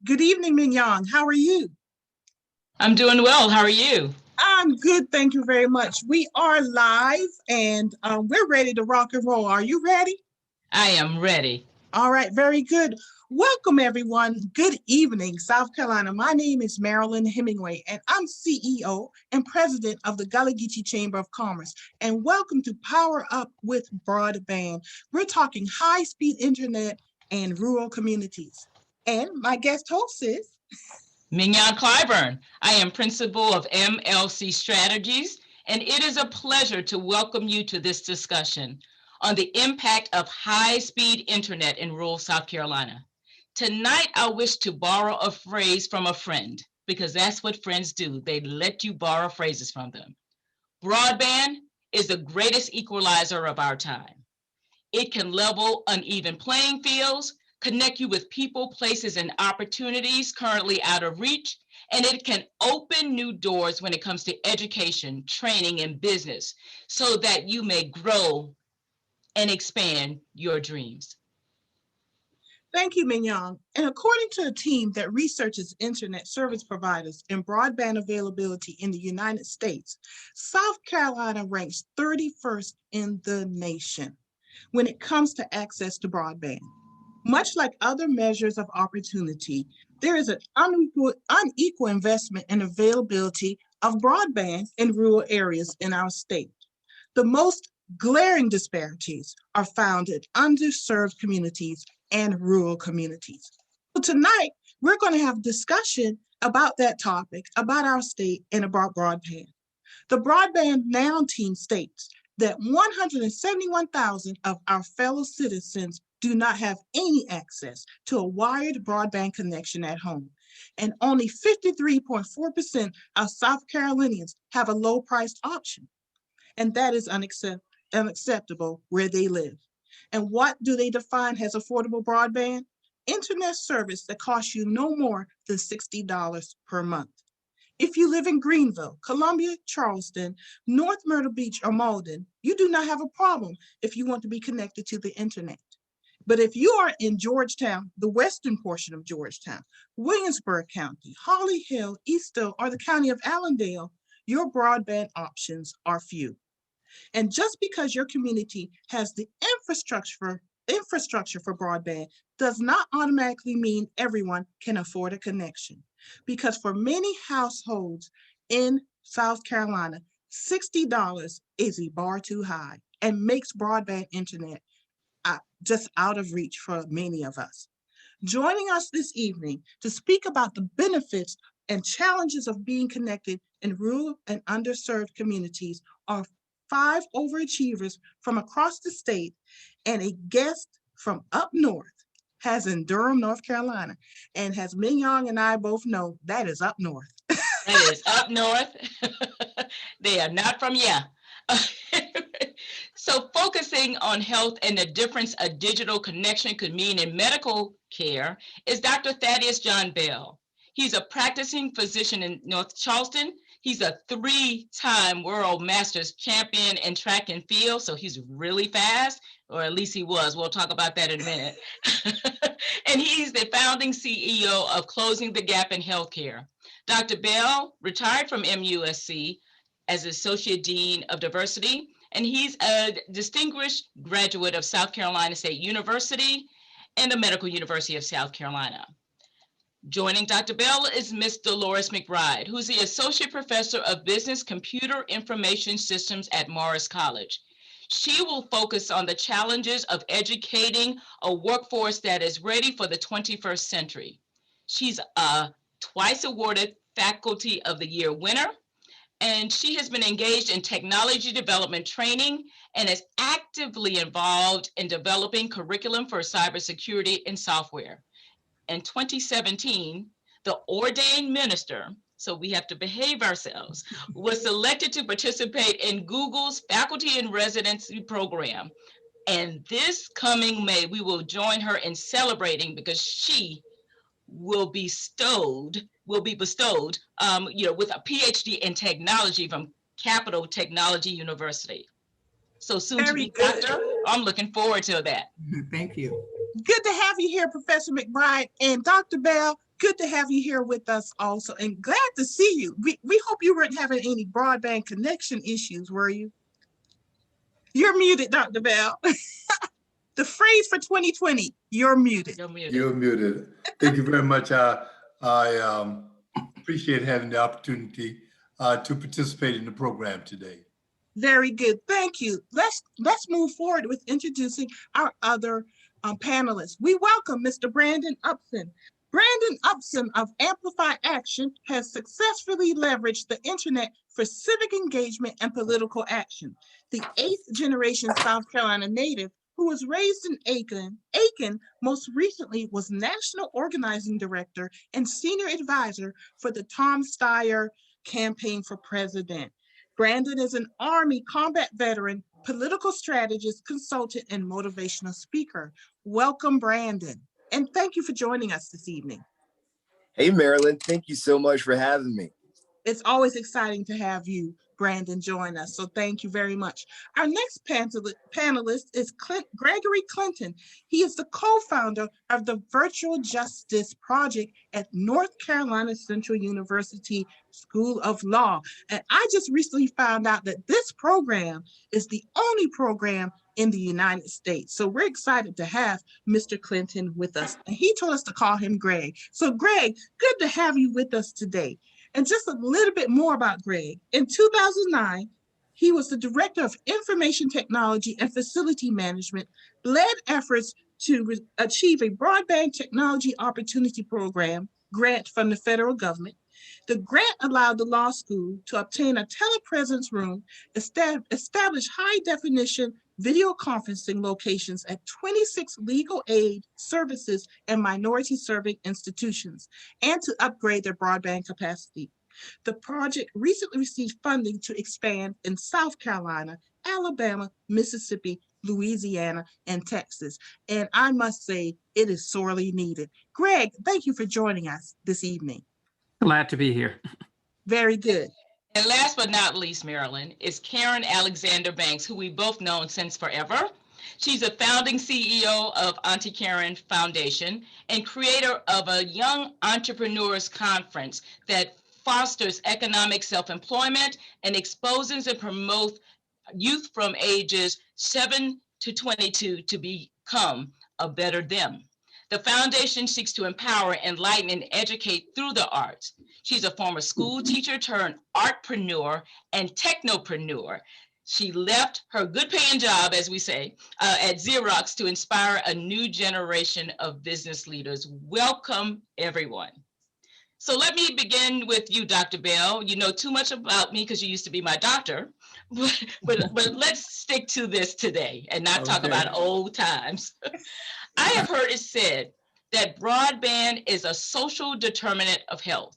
Good evening, Mignon. How are you? I'm doing well. How are you? I'm good, thank you very much. We are live and we're ready to rock and roll. Are you ready? I am ready. All right, very good. Welcome, everyone. Good evening, South Carolina. My name is Marilyn Hemingway, and I'm CEO and President of the Gullah Geechee Chamber of Commerce. And welcome to Power Up with Broadband. We're talking high-speed internet and rural communities. And my guest host is Mignon Clyburn. I am principal of MLC Strategies, and it is a pleasure to welcome you to this discussion on the impact of high-speed internet in rural South Carolina. Tonight, I wish to borrow a phrase from a friend, because that's what friends do. They let you borrow phrases from them. Broadband is the greatest equalizer of our time. It can level uneven playing fields, connect you with people, places, and opportunities currently out of reach, and it can open new doors when it comes to education, training, and business so that you may grow and expand your dreams. Thank you, Mignon. And according to a team that researches internet service providers and broadband availability in the United States, South Carolina ranks 31st in the nation when it comes to access to broadband. Much like other measures of opportunity, there is an unequal investment and availability of broadband in rural areas in our state. The most glaring disparities are found in underserved communities and rural communities. So tonight, we're going to have a discussion about that topic, about our state, and about broadband. The Broadband Now team states that 171,000 of our fellow citizens do not have any access to a wired broadband connection at home, and only 53.4% of South Carolinians have a low-priced option, and that is unacceptable where they live. And what do they define as affordable broadband? Internet service that costs you no more than $60 per month. If you live in Greenville, Columbia, Charleston, North Myrtle Beach, or Malden, you do not have a problem if you want to be connected to the internet. But if you are in Georgetown, the western portion of Georgetown, Williamsburg County, Holly Hill, Eastville, or the county of Allendale, your broadband options are few. And just because your community has the infrastructure for broadband does not automatically mean everyone can afford a connection. Because for many households in South Carolina, $60 is a bar too high and makes broadband internet just out of reach for many of us. Joining us this evening to speak about the benefits and challenges of being connected in rural and underserved communities are 5 overachievers from across the state and a guest from up north, has in Durham, North Carolina. And as Mignon and I both know, that is up north. That is up north. They are not from here. So focusing on health and the difference a digital connection could mean in medical care is Dr. Thaddeus John Bell. He's a practicing physician in North Charleston. He's a 3-time world masters champion in track and field, so he's really fast, or at least he was. We'll talk about that in a minute. And he's the founding CEO of Closing the Gap in Healthcare. Dr. Bell retired from MUSC as Associate Dean of Diversity, and he's a distinguished graduate of South Carolina State University and the Medical University of South Carolina. Joining Dr. Bell is Ms. Deloris McBride, who's the Associate Professor of Business Computer Information Systems at Morris College. She will focus on the challenges of educating a workforce that is ready for the 21st century. She's a twice awarded Faculty of the Year winner, and she has been engaged in technology development training and is actively involved in developing curriculum for cybersecurity and software. In 2017, the ordained minister, so we have to behave ourselves, was selected to participate in Google's faculty and residency program. And this coming May, we will join her in celebrating because she will be bestowed, with a PhD in technology from Capital Technology University. So soon to be doctor, I'm looking forward to that. Thank you. Good to have you here, Professor McBride. And Dr. Bell, good to have you here with us also. And glad to see you. We hope you weren't having any broadband connection issues, were you? You're muted, Dr. Bell. The phrase for 2020, you're muted. You're muted. You're muted. Thank you very much. I appreciate having the opportunity to participate in the program today. Very good. Thank you. Let's move forward with introducing our other panelists. We welcome Mr. Brandon Upson. Brandon Upson of Amplify Action has successfully leveraged the internet for civic engagement and political action. The 8th generation South Carolina native who was raised in Aiken most recently was National Organizing Director and Senior Advisor for the Tom Steyer Campaign for President. Brandon is an Army combat veteran, political strategist, consultant, and motivational speaker. Welcome, Brandon. And thank you for joining us this evening. Hey, Marilyn, thank you so much for having me. It's always exciting to have you, Brandon, join us. So thank you very much. Our next panelist is Gregory Clinton. He is the co-founder of the Virtual Justice Project at North Carolina Central University School of Law. And I just recently found out that this program is the only program in the United States. So we're excited to have Mr. Clinton with us. And he told us to call him Greg. So Greg, good to have you with us today. And just a little bit more about Greg. In 2009, he was the Director of Information Technology and Facility Management, led efforts to achieve a Broadband Technology Opportunity Program grant from the federal government. The grant allowed the law school to obtain a telepresence room, establish high-definition video conferencing locations at 26 legal aid services and minority-serving institutions, and to upgrade their broadband capacity. The project recently received funding to expand in South Carolina, Alabama, Mississippi, Louisiana, and Texas. And I must say, it is sorely needed. Greg, thank you for joining us this evening. Glad to be here. Very good. And last but not least, Marilyn, is Karen Alexander Banks, who we've both known since forever. She's a founding CEO of Auntie Karen Foundation and creator of a Young Entrepreneurs Conference that fosters economic self-employment and exposes and promotes youth from ages 7 to 22 to become a better them. The foundation seeks to empower, enlighten, and educate through the arts. She's a former school teacher turned artpreneur and technopreneur. She left her good paying job, as we say, at Xerox to inspire a new generation of business leaders. Welcome, everyone. So let me begin with you, Dr. Bell. You know too much about me because you used to be my doctor, but let's stick to this today and not talk about old times. I have heard it said that broadband is a social determinant of health.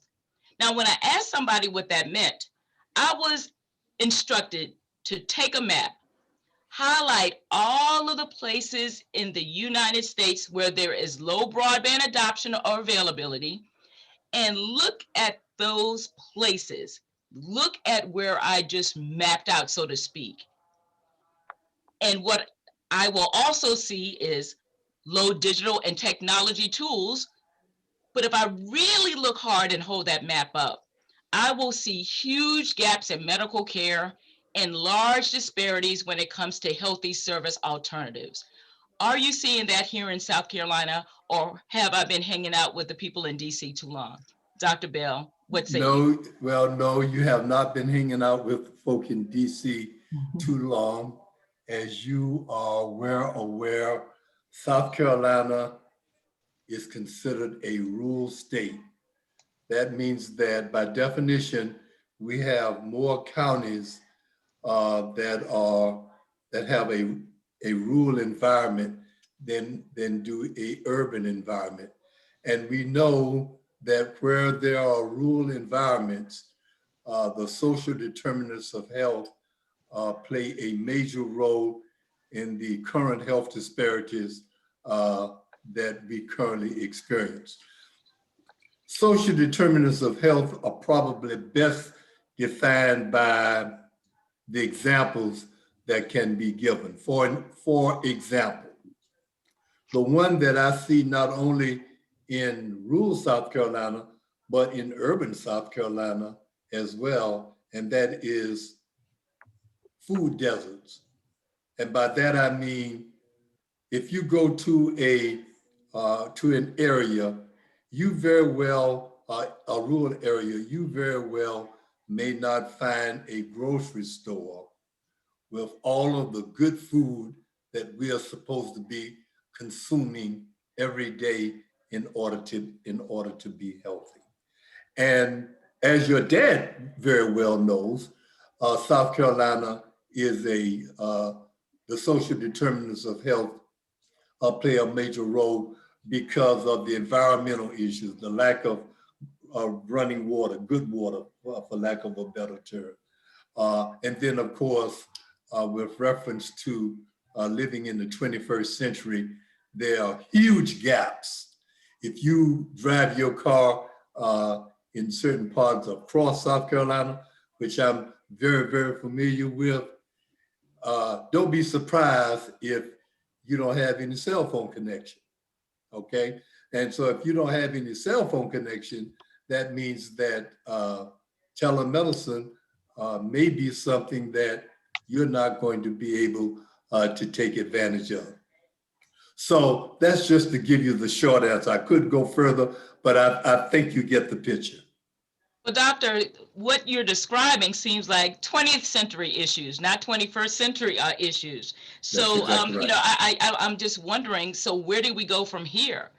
Now, when I asked somebody what that meant, I was instructed to take a map, highlight all of the places in the United States where there is low broadband adoption or availability, and look at those places. Look at where I just mapped out, so to speak. And what I will also see is low digital and technology tools. But if I really look hard and hold that map up, I will see huge gaps in medical care and large disparities when it comes to healthy service alternatives. Are you seeing that here in South Carolina, or have I been hanging out with the people in DC too long? Dr. Bell, what say you? Well, no, you have not been hanging out with folk in DC too long. As you are aware, South Carolina is considered a rural state. That means that by definition, we have more counties that have a rural environment than do a urban environment. And we know that where there are rural environments, the social determinants of health play a major role in the current health disparities that we currently experience. Social determinants of health are probably best defined by the examples that can be given. For example, the one that I see not only in rural South Carolina, but in urban South Carolina as well, and that is food deserts. And by that I mean, if you go to an area, you very well, a rural area, you very well may not find a grocery store with all of the good food that we are supposed to be consuming every day in order to be healthy. And as your dad very well knows, South Carolina is the social determinants of health play a major role because of the environmental issues, the lack of running water, good water, for lack of a better term. And then, of course, with reference to living in the 21st century, there are huge gaps. If you drive your car in certain parts across South Carolina, which I'm very, very familiar with, don't be surprised if you don't have any cell phone connection, okay? And so if you don't have any cell phone connection, that means that telemedicine may be something that you're not going to be able to take advantage of. So that's just to give you the short answer. I could go further, but I think you get the picture. Well, doctor, what you're describing seems like 20th century issues, not 21st century issues. So, exactly right. you know, I'm just wondering, so where do we go from here?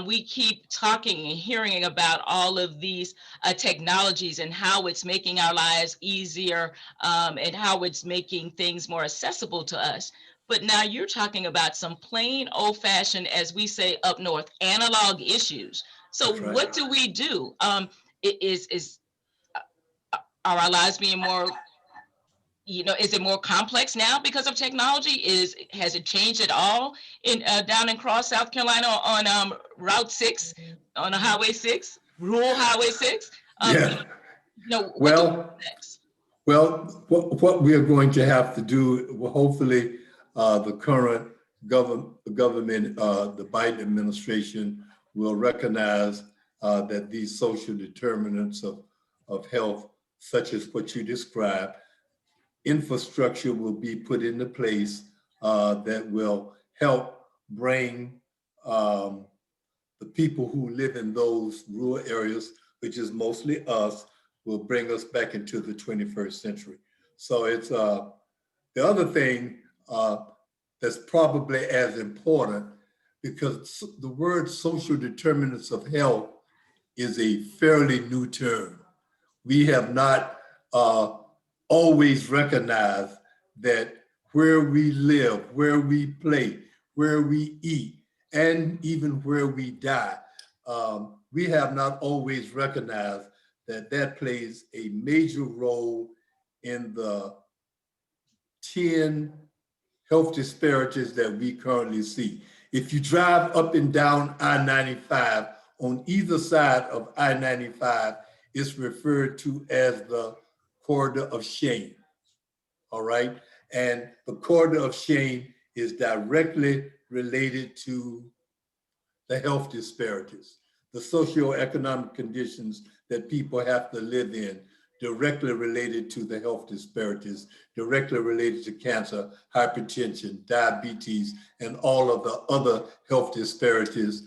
We keep talking and hearing about all of these technologies and how it's making our lives easier and how it's making things more accessible to us. But now you're talking about some plain old-fashioned, as we say up north, analog issues. So That's right. what do we do? Are our lives being more, you know, is it more complex now because of technology? Has it changed at all in down in Cross, South Carolina on Route 6, on a Highway 6, rural Highway 6? Yeah. You know, what do we do next? Well, what we are going to have to do, well, hopefully the current government, the Biden administration will recognize that these social determinants of health, such as what you described, infrastructure will be put into place that will help bring the people who live in those rural areas, which is mostly us, will bring us back into the 21st century. So it's the other thing that's probably as important, because the word social determinants of health is a fairly new term. We have not always recognized that where we live, where we play, where we eat, and even where we die, we have not always recognized that that plays a major role in the 10 health disparities that we currently see. If you drive up and down I-95, on either side of I-95, it's referred to as the corridor of shame, all right? And the corridor of shame is directly related to the health disparities, the socioeconomic conditions that people have to live in, directly related to the health disparities, directly related to cancer, hypertension, diabetes, and all of the other health disparities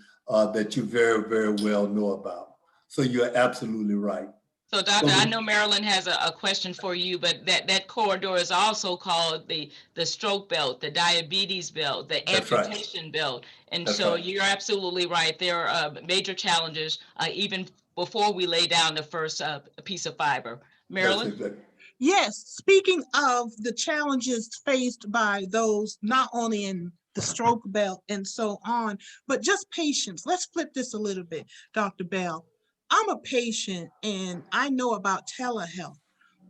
that you very, very well know about. So you're absolutely right. So, doctor, I know Marilyn has a question for you, but that corridor is also called the stroke belt, the diabetes belt, the amputation belt. And so you're absolutely right. There are major challenges even before we lay down the first piece of fiber. Marilyn? Yes, speaking of the challenges faced by those not only in the stroke belt and so on, but just patients. Let's flip this a little bit, Dr. Bell. I'm a patient and I know about telehealth.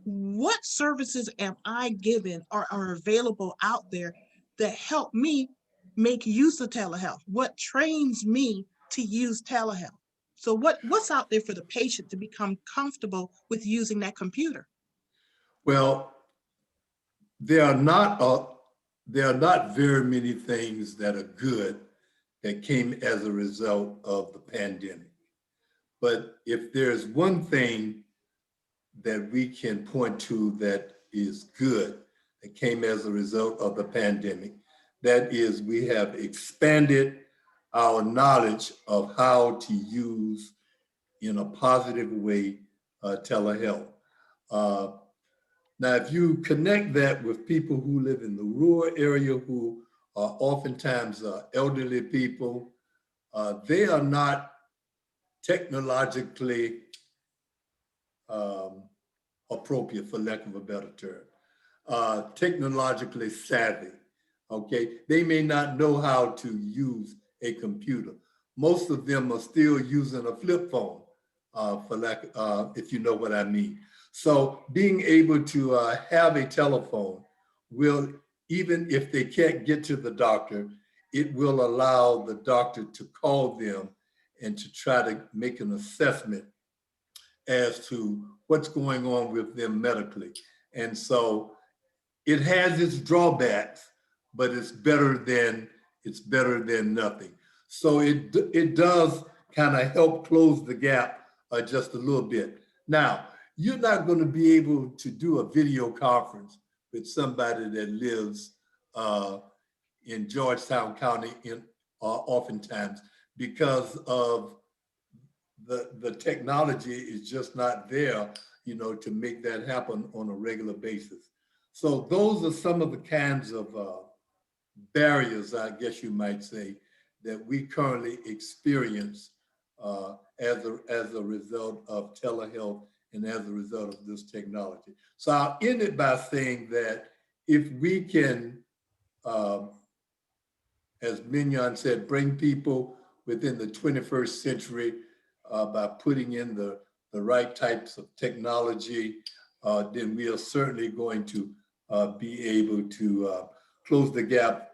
What services am I given or are available out there that help me make use of telehealth? What trains me to use telehealth? So what's out there for the patient to become comfortable with using that computer? Well, there are not very many things that are good that came as a result of the pandemic. But if there's one thing that we can point to that is good, that came as a result of the pandemic, that is we have expanded our knowledge of how to use in a positive way telehealth. Now, if you connect that with people who live in the rural area, who are oftentimes elderly people, they are not technologically appropriate, for lack of a better term, technologically savvy, okay? They may not know how to use a computer. Most of them are still using a flip phone, if you know what I mean. So being able to have a telephone will, even if they can't get to the doctor, it will allow the doctor to call them and to try to make an assessment as to what's going on with them medically. And so it has its drawbacks, but it's better than nothing. So it does kind of help close the gap just a little bit. Now, you're not going to be able to do a video conference with somebody that lives in Georgetown County oftentimes, because of the technology is just not there, to make that happen on a regular basis. So those are some of the kinds of barriers, I guess you might say, that we currently experience as a result of telehealth and as a result of this technology. So I'll end it by saying that if we can, as Mignon said, bring people within the 21st century by putting in the right types of technology, then we are certainly going to be able to close the gap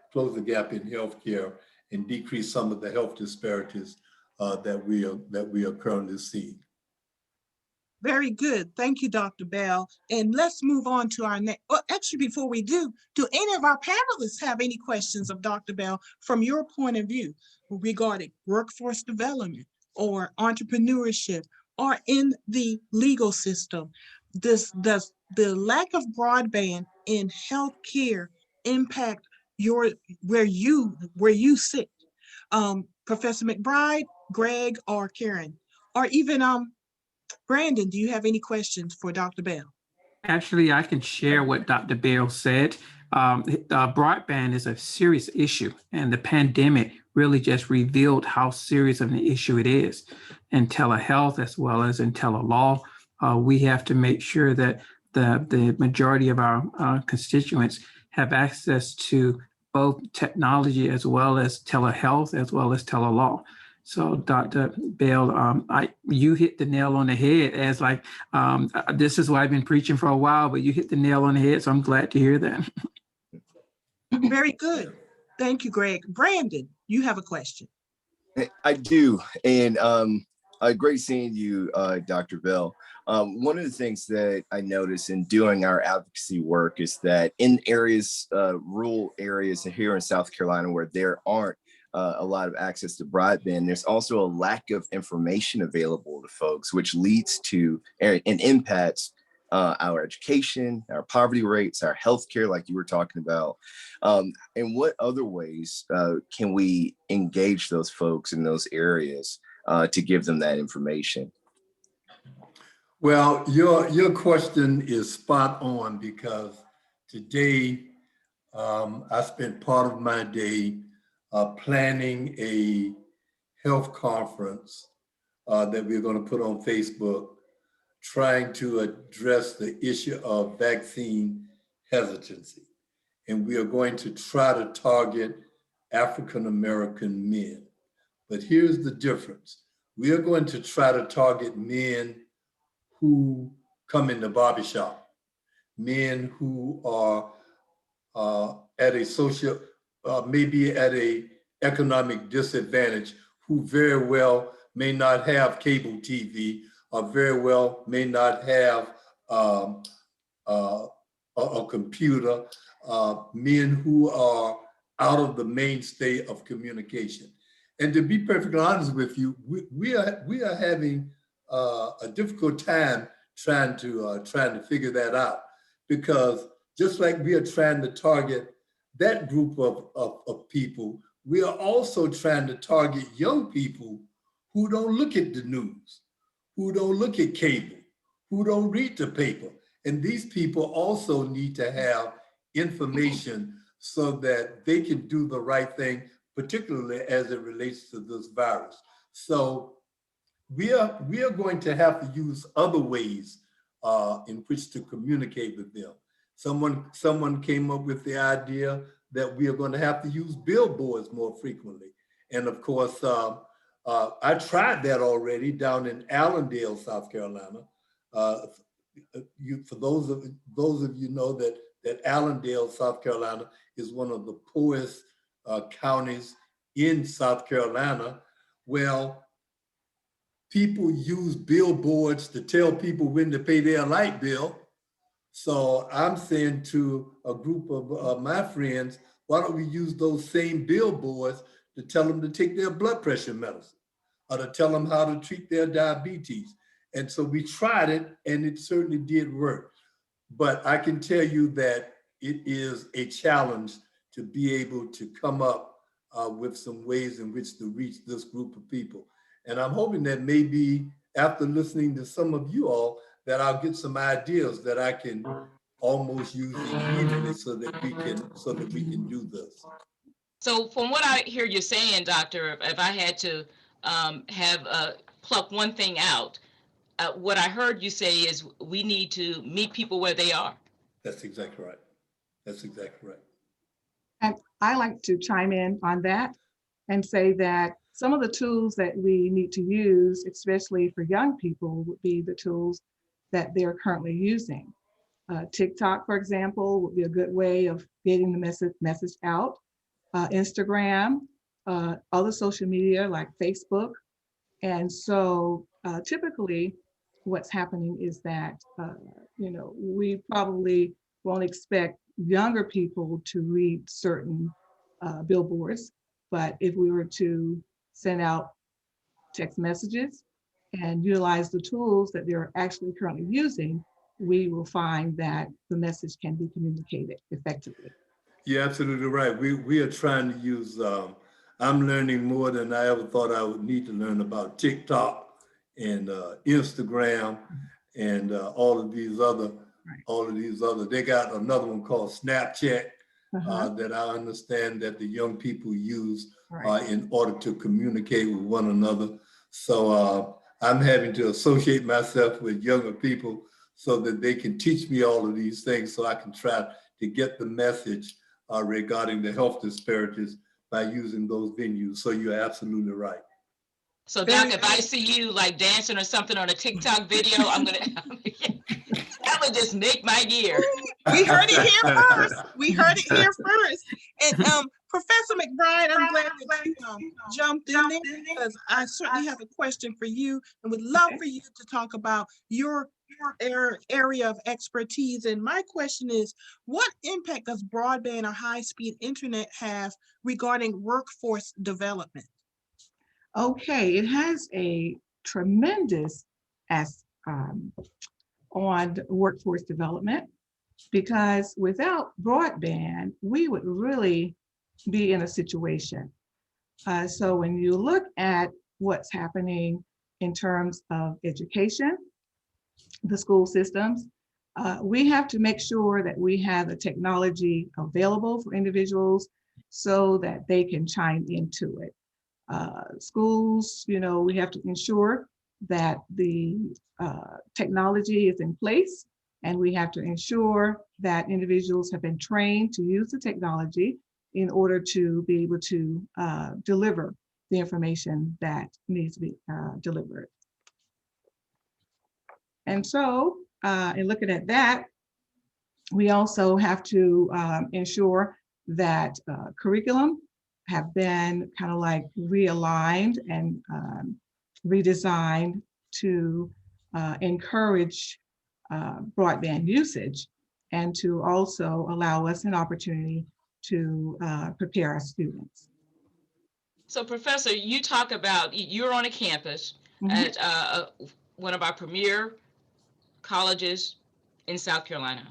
in healthcare and decrease some of the health disparities that we are currently seeing. Very good. Thank you, Dr. Bell. And let's move on to our next. Well, actually, before we do any of our panelists have any questions of Dr. Bell from your point of view regarding workforce development or entrepreneurship or in the legal system? Does the lack of broadband in healthcare impact where you sit? Professor McBride, Greg, or Karen, or even Brandon, do you have any questions for Dr. Bell? Actually, I can share what Dr. Bell said. Broadband is a serious issue, and the pandemic really just revealed how serious of an issue it is. In telehealth as well as in telelaw, we have to make sure that the majority of our constituents have access to both technology as well as telehealth as well as telelaw. So, Dr. Bell, you hit the nail on the head as this is why I've been preaching for a while, but you hit the nail on the head. So I'm glad to hear that. Very good. Thank you, Greg. Brandon, you have a question. I do. And great seeing you, Dr. Bell. One of the things that I noticed in doing our advocacy work is that in areas, rural areas here in South Carolina, where there aren't a lot of access to broadband, there's also a lack of information available to folks, which leads to and impacts our education, our poverty rates, our healthcare, like you were talking about. And what other ways can we engage those folks in those areas to give them that information? Well, your question is spot on, because today I spent part of my day planning a health conference that we're going to put on Facebook, trying to address the issue of vaccine hesitancy. And we are going to try to target African-American men. But here's the difference. We are going to try to target men who come in the barbershop, men who are at a social, maybe at a economic disadvantage, who very well may not have cable TV, or very well may not have a computer, men who are out of the mainstay of communication. And to be perfectly honest with you, we are having a difficult time trying to figure that out, because just like we are trying to target that group of people, we are also trying to target young people who don't look at the news, who don't look at cable, who don't read the paper. And these people also need to have information so that they can do the right thing, particularly as it relates to this virus. So we are going to have to use other ways in which to communicate with them. Someone came up with the idea that we are going to have to use billboards more frequently. And of course, I tried that already down in Allendale, South Carolina. For those of you know that Allendale, South Carolina, is one of the poorest counties in South Carolina. Well, people use billboards to tell people when to pay their light bill. So I'm saying to a group of my friends, why don't we use those same billboards to tell them to take their blood pressure medicine, or to tell them how to treat their diabetes? And so we tried it, and it certainly did work. But I can tell you that it is a challenge to be able to come up with some ways in which to reach this group of people. And I'm hoping that maybe after listening to some of you all, that I'll get some ideas that I can almost use immediately so that we can do this. So from what I hear you saying, Doctor, if I had to pluck one thing out, what I heard you say is we need to meet people where they are. That's exactly right. That's exactly right. And I like to chime in on that and say that some of the tools that we need to use, especially for young people, would be the tools that they're currently using. TikTok, for example, would be a good way of getting the message out. Instagram, other social media like Facebook. And so typically what's happening is that, we probably won't expect younger people to read certain billboards, but if we were to send out text messages and utilize the tools that they're actually currently using, we will find that the message can be communicated effectively. You're absolutely right. We are trying to use, I'm learning more than I ever thought I would need to learn about TikTok and Instagram and all of these other, they got another one called Snapchat that I understand that the young people use in order to communicate with one another. So I'm having to associate myself with younger people so that they can teach me all of these things so I can try to get the message regarding the health disparities by using those venues. So you're absolutely right. So Doc, if I see you like dancing or something on a TikTok video, that would just make my year. We heard it here first. We heard it here first. And Professor McBride, I'm glad that you jumped in there, because I certainly have a question for you and would love for you to talk about your area of expertise. And my question is, what impact does broadband or high-speed internet have regarding workforce development? Okay, it has a tremendous on workforce development, because without broadband, we would really be in a situation. So when you look at what's happening in terms of education, the school systems, we have to make sure that we have the technology available for individuals so that they can chime into it. Schools, we have to ensure that the technology is in place, and we have to ensure that individuals have been trained to use the technology in order to be able to deliver the information that needs to be delivered. And so in looking at that, we also have to ensure that curriculum have been kind of like realigned and redesigned to encourage broadband usage, and to also allow us an opportunity to prepare our students. So Professor, you talk about, you're on a campus at one of our premier colleges in South Carolina.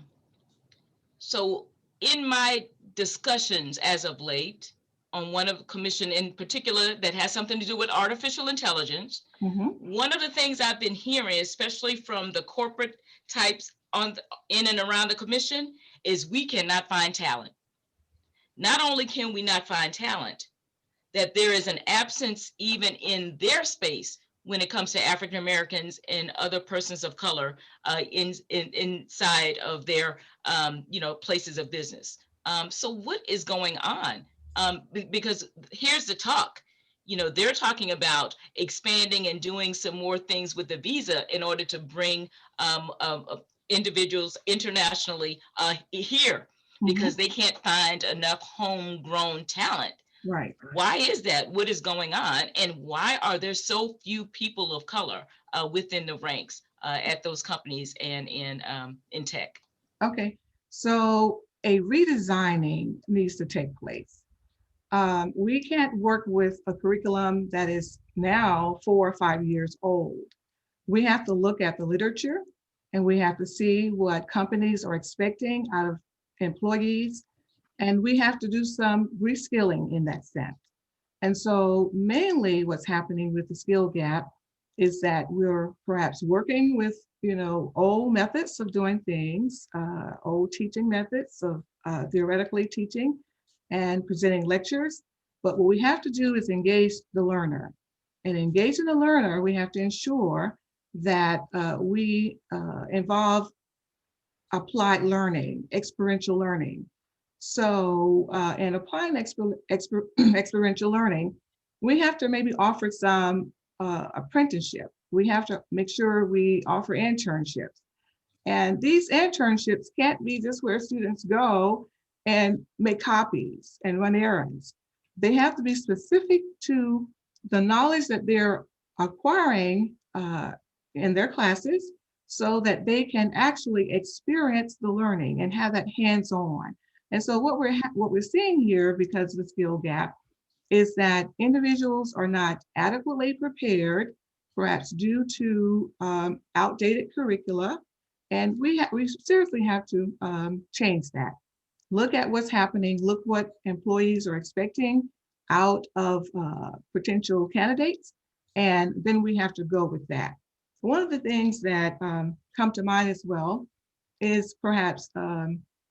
So in my discussions as of late on one of the commission in particular that has something to do with artificial intelligence, one of the things I've been hearing, especially from the corporate types in and around the commission, is we cannot find talent. Not only can we not find talent, that there is an absence even in their space when it comes to African Americans and other persons of color inside of their places of business. So what is going on? Because here's the talk. They're talking about expanding and doing some more things with the visa in order to bring individuals internationally here, because they can't find enough homegrown talent. Right. Why is that? What is going on? And why are there so few people of color within the ranks at those companies and in tech? Okay, so a redesigning needs to take place. We can't work with a curriculum that is now 4 or 5 years old. We have to look at the literature, and we have to see what companies are expecting out of employees, and we have to do some reskilling in that sense. And so mainly what's happening with the skill gap is that we're perhaps working with, old methods of doing things, old teaching methods of theoretically teaching and presenting lectures. But what we have to do is engage the learner. And engaging the learner, we have to ensure that we involve applied learning, experiential learning. So in applying experiential learning, we have to maybe offer some apprenticeship. We have to make sure we offer internships. And these internships can't be just where students go and make copies and run errands. They have to be specific to the knowledge that they're acquiring in their classes, so that they can actually experience the learning and have that hands-on. And so what we're seeing here, because of the skill gap, is that individuals are not adequately prepared, perhaps due to outdated curricula. And we seriously have to change that. Look at what's happening, look what employees are expecting out of potential candidates, and then we have to go with that. One of the things that come to mind as well is perhaps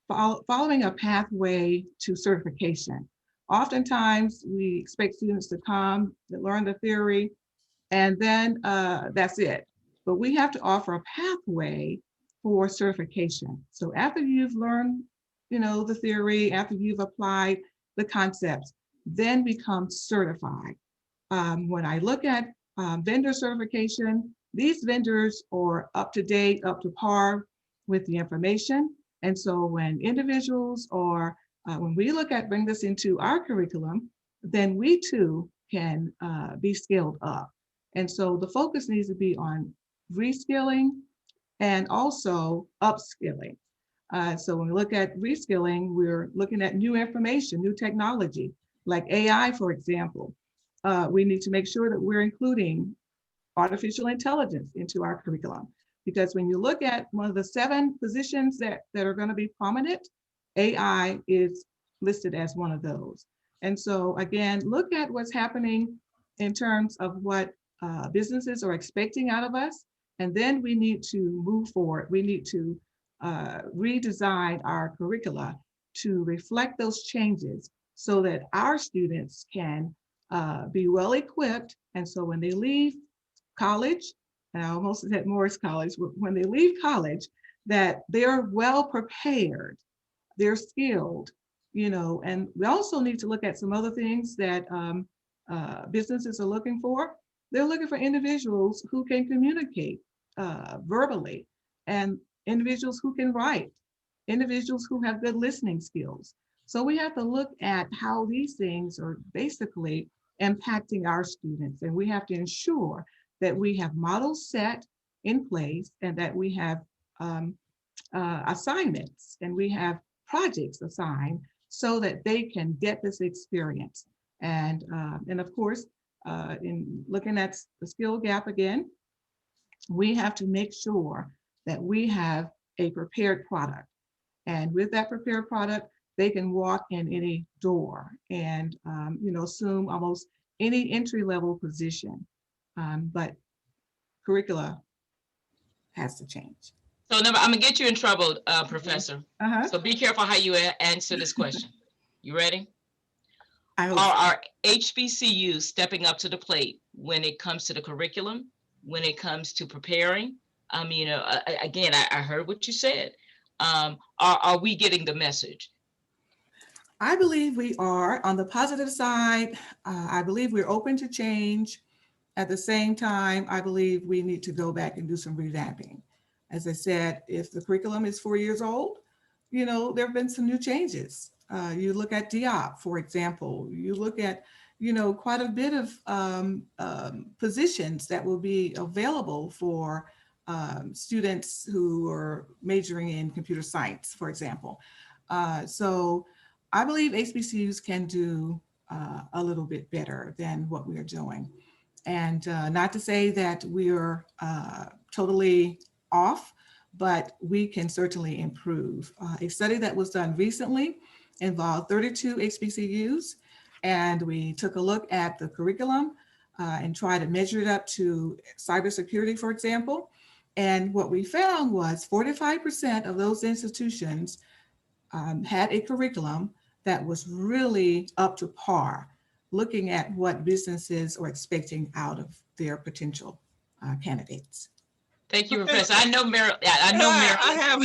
following a pathway to certification. Oftentimes, we expect students to come, to learn the theory, and then that's it. But we have to offer a pathway for certification. So after you've learned, the theory, after you've applied the concepts, then become certified. When I look at vendor certification, these vendors are up to date, up to par with the information. And so when individuals or when we bring this into our curriculum, then we too can be scaled up. And so the focus needs to be on reskilling and also upskilling. So when we look at reskilling, we're looking at new information, new technology, like AI, for example. We need to make sure that we're including artificial intelligence into our curriculum. Because when you look at one of the 7 positions that are going to be prominent, AI is listed as one of those. And so again, look at what's happening in terms of what businesses are expecting out of us. And then we need to move forward. We need to redesign our curricula to reflect those changes so that our students can be well equipped. And so when they leave college, and I almost said Morris College, when they leave college, that they're well prepared, they're skilled, and we also need to look at some other things that businesses are looking for. They're looking for individuals who can communicate verbally, and individuals who can write, individuals who have good listening skills. So we have to look at how these things are basically impacting our students, and we have to ensure that we have models set in place and that we have assignments and we have projects assigned so that they can get this experience. And of course, in looking at the skill gap again, we have to make sure that we have a prepared product. And with that prepared product, they can walk in any door and assume almost any entry-level position. But curricula has to change. So I'm gonna get you in trouble, Professor. So be careful how you answer this question. You ready? I hope Are our HBCUs stepping up to the plate when it comes to the curriculum, when it comes to preparing? Again, I heard what you said. Are we getting the message? I believe we are. On the positive side, I believe we're open to change. At the same time, I believe we need to go back and do some revamping. As I said, if the curriculum is 4 years old, there have been some new changes. You look at DIOP, for example, you look at, quite a bit of positions that will be available for students who are majoring in computer science, for example. So I believe HBCUs can do a little bit better than what we are doing. And not to say that we are totally off, but we can certainly improve. A study that was done recently involved 32 HBCUs, and we took a look at the curriculum and tried to measure it up to cybersecurity, for example. And what we found was 45% of those institutions had a curriculum that was really up to par, looking at what businesses are expecting out of their potential candidates. Thank you, Professor. I know Meryl. I know Meryl. I have.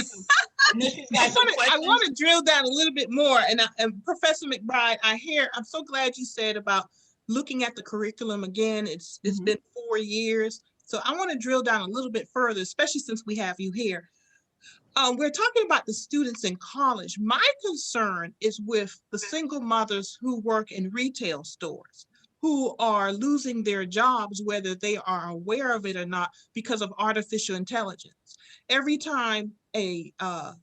I want to drill down a little bit more. And Professor McBride, I'm so glad you said about looking at the curriculum again. It's been 4 years. So I want to drill down a little bit further, especially since we have you here. We're talking about the students in college. My concern is with the single mothers who work in retail stores, who are losing their jobs, whether they are aware of it or not, because of artificial intelligence. Every time a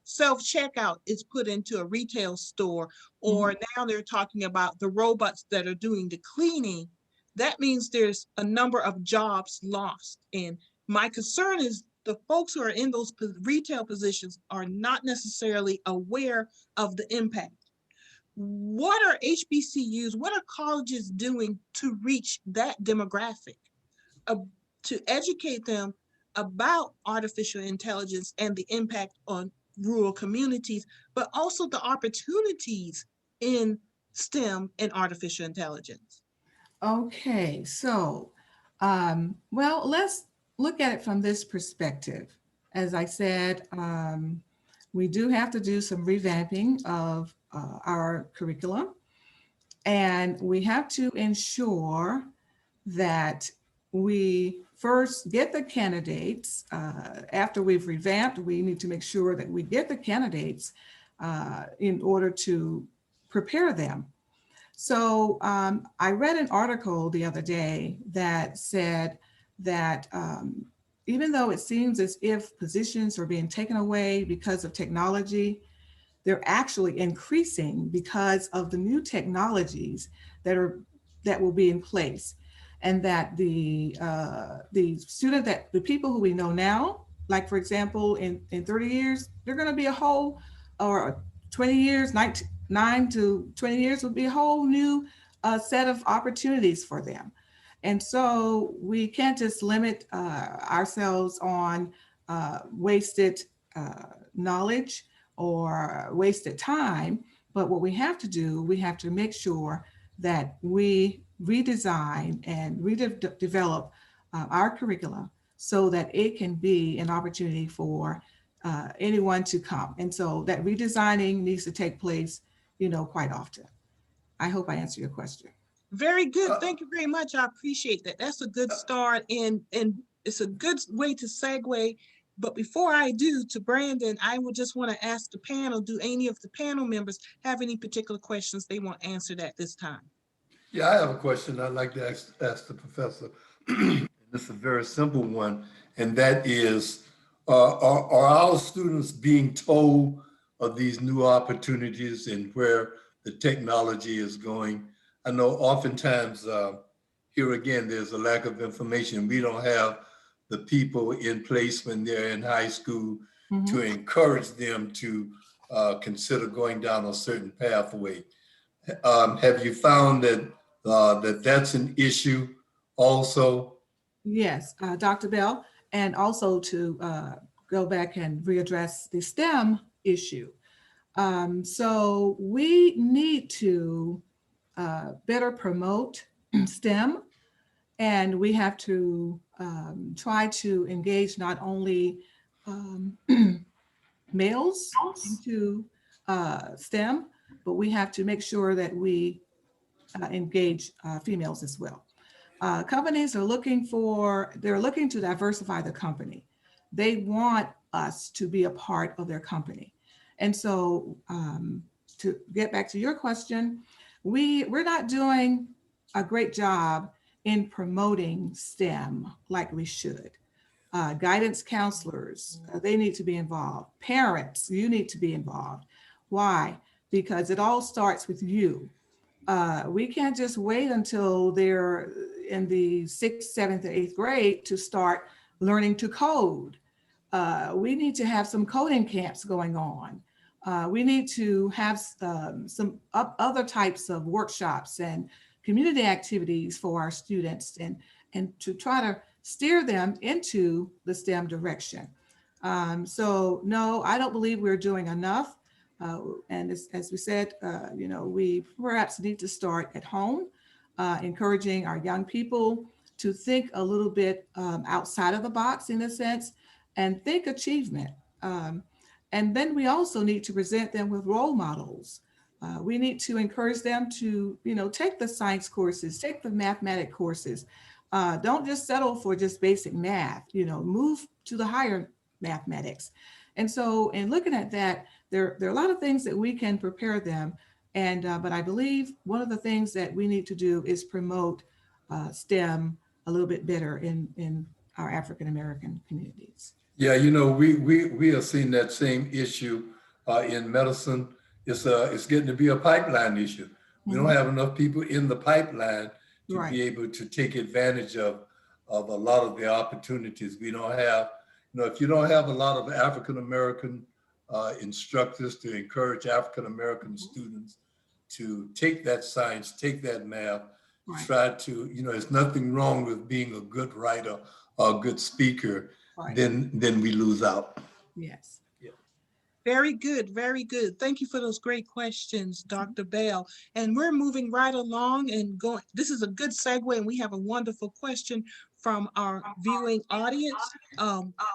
self-checkout is put into a retail store, or now they're talking about the robots that are doing the cleaning, that means there's a number of jobs lost. And my concern is the folks who are in those retail positions are not necessarily aware of the impact. What are HBCUs, what are colleges doing to reach that demographic, to educate them about artificial intelligence and the impact on rural communities, but also the opportunities in STEM and artificial intelligence? Okay, so, well, let's look at it from this perspective. As I said, we do have to do some revamping of our curriculum, and we have to ensure that we first get the candidates. After we've revamped, we need to make sure that we get the candidates in order to prepare them. So I read an article the other day that said that even though it seems as if positions are being taken away because of technology, they're actually increasing because of the new technologies that will be in place. And that the people who we know now, like for example, in 30 years, they're going to be a whole, or 20 years, 9 to 20 years will be a whole new set of opportunities for them. And so we can't just limit ourselves on wasted knowledge or wasted time. But what we have to do, we have to make sure that we redesign and redevelop our curricula so that it can be an opportunity for anyone to come. And so that redesigning needs to take place, quite often. I hope I answered your question. Very good. Thank you very much. I appreciate that. That's a good start, and it's a good way to segue. But before I do, to Brandon, I would just want to ask the panel, do any of the panel members have any particular questions they want answered at this time? Yeah, I have a question I'd like to ask the professor. It's a very simple one, and that is, are our students being told of these new opportunities and where the technology is going? I know oftentimes here again, there's a lack of information. We don't have the people in place when they're in high school to encourage them to consider going down a certain pathway. Have you found that that's an issue also? Yes, Dr. Bell, and also to go back and readdress the STEM issue. So we need to better promote STEM, and we have to try to engage not only males into STEM, but we have to make sure that we engage females as well. Companies are looking to diversify the company. They want us to be a part of their company. And so to get back to your question, we're not doing a great job in promoting STEM like we should. Guidance counselors, they need to be involved. Parents, you need to be involved. Why? Because it all starts with you. We can't just wait until they're in the 6th, 7th, and 8th grade to start learning to code. We need to have some coding camps going on. We need to have some other types of workshops and community activities for our students and to try to steer them into the STEM direction. So no, I don't believe we're doing enough. And as we said, we perhaps need to start at home, encouraging our young people to think a little bit outside of the box in a sense, and think achievement. And then we also need to present them with role models. We need to encourage them to, take the science courses, take the mathematic courses. Don't just settle for just basic math, move to the higher mathematics. And so in looking at that, there are a lot of things that we can prepare them. But I believe one of the things that we need to do is promote STEM a little bit better in our African-American communities. Yeah, we are seeing that same issue in medicine. It's getting to be a pipeline issue. We don't have enough people in the pipeline to be able to take advantage of a lot of the opportunities. We don't have, if you don't have a lot of African-American instructors to encourage African-American students to take that science, take that math, try to, there's nothing wrong with being a good writer or a good speaker, then we lose out. Yes. Very good, very good. Thank you for those great questions, Dr. Bell. And we're moving right along and going. This is a good segue, and we have a wonderful question from our viewing audience.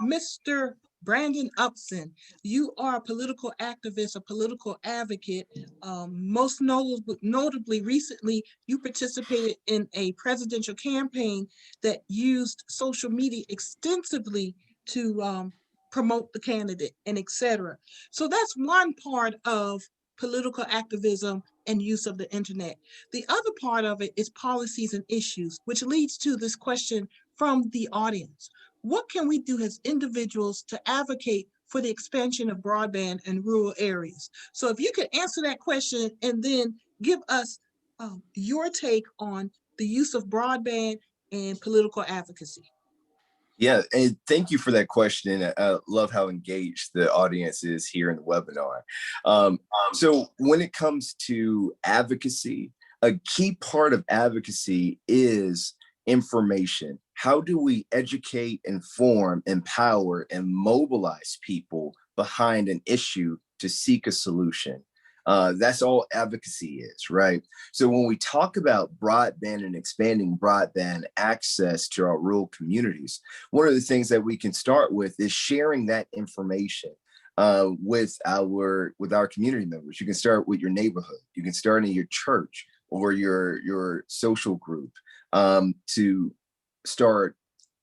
Mr. Brandon Upson, you are a political activist, a political advocate. Most notably, recently, you participated in a presidential campaign that used social media extensively to promote the candidate and etc. So that's one part of political activism and use of the internet. The other part of it is policies and issues, which leads to this question from the audience. What can we do as individuals to advocate for the expansion of broadband in rural areas? So if you could answer that question and then give us your take on the use of broadband and political advocacy. Yeah, and thank you for that question. I love how engaged the audience is here in the webinar. So when it comes to advocacy, a key part of advocacy is information. How do we educate, inform, empower, and mobilize people behind an issue to seek a solution? That's all advocacy is, right? So when we talk about broadband and expanding broadband access to our rural communities, one of the things that we can start with is sharing that information with our community members. You can start with your neighborhood. You can start in your church or your social group to start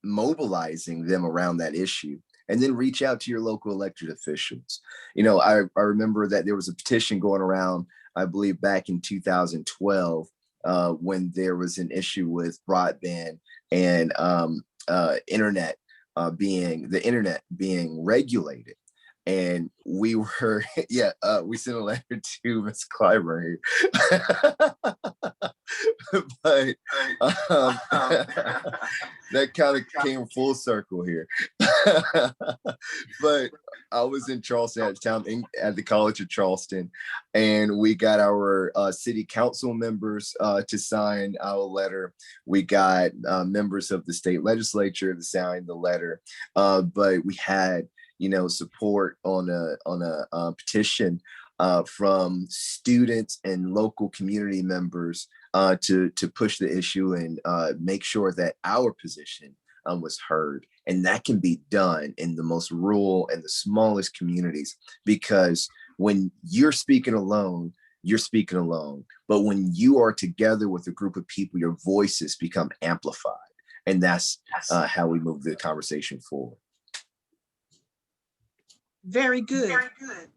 mobilizing them around that issue. And then reach out to your local elected officials. I remember that there was a petition going around, I believe back in 2012, when there was an issue with broadband and internet being regulated. And we were, yeah, we sent a letter to Miss Clyburn. But that kind of came full circle here. But I was in Charleston at the time, at the College of Charleston, and we got our city council members to sign our letter. We got members of the state legislature to sign the letter, but we had, you know, support on a petition from students and local community members to push the issue and make sure that our position was heard. And that can be done in the most rural and the smallest communities, because when you're speaking alone, you're speaking alone. But when you are together with a group of people, your voices become amplified. And that's how we move the conversation forward. Very good. Very good.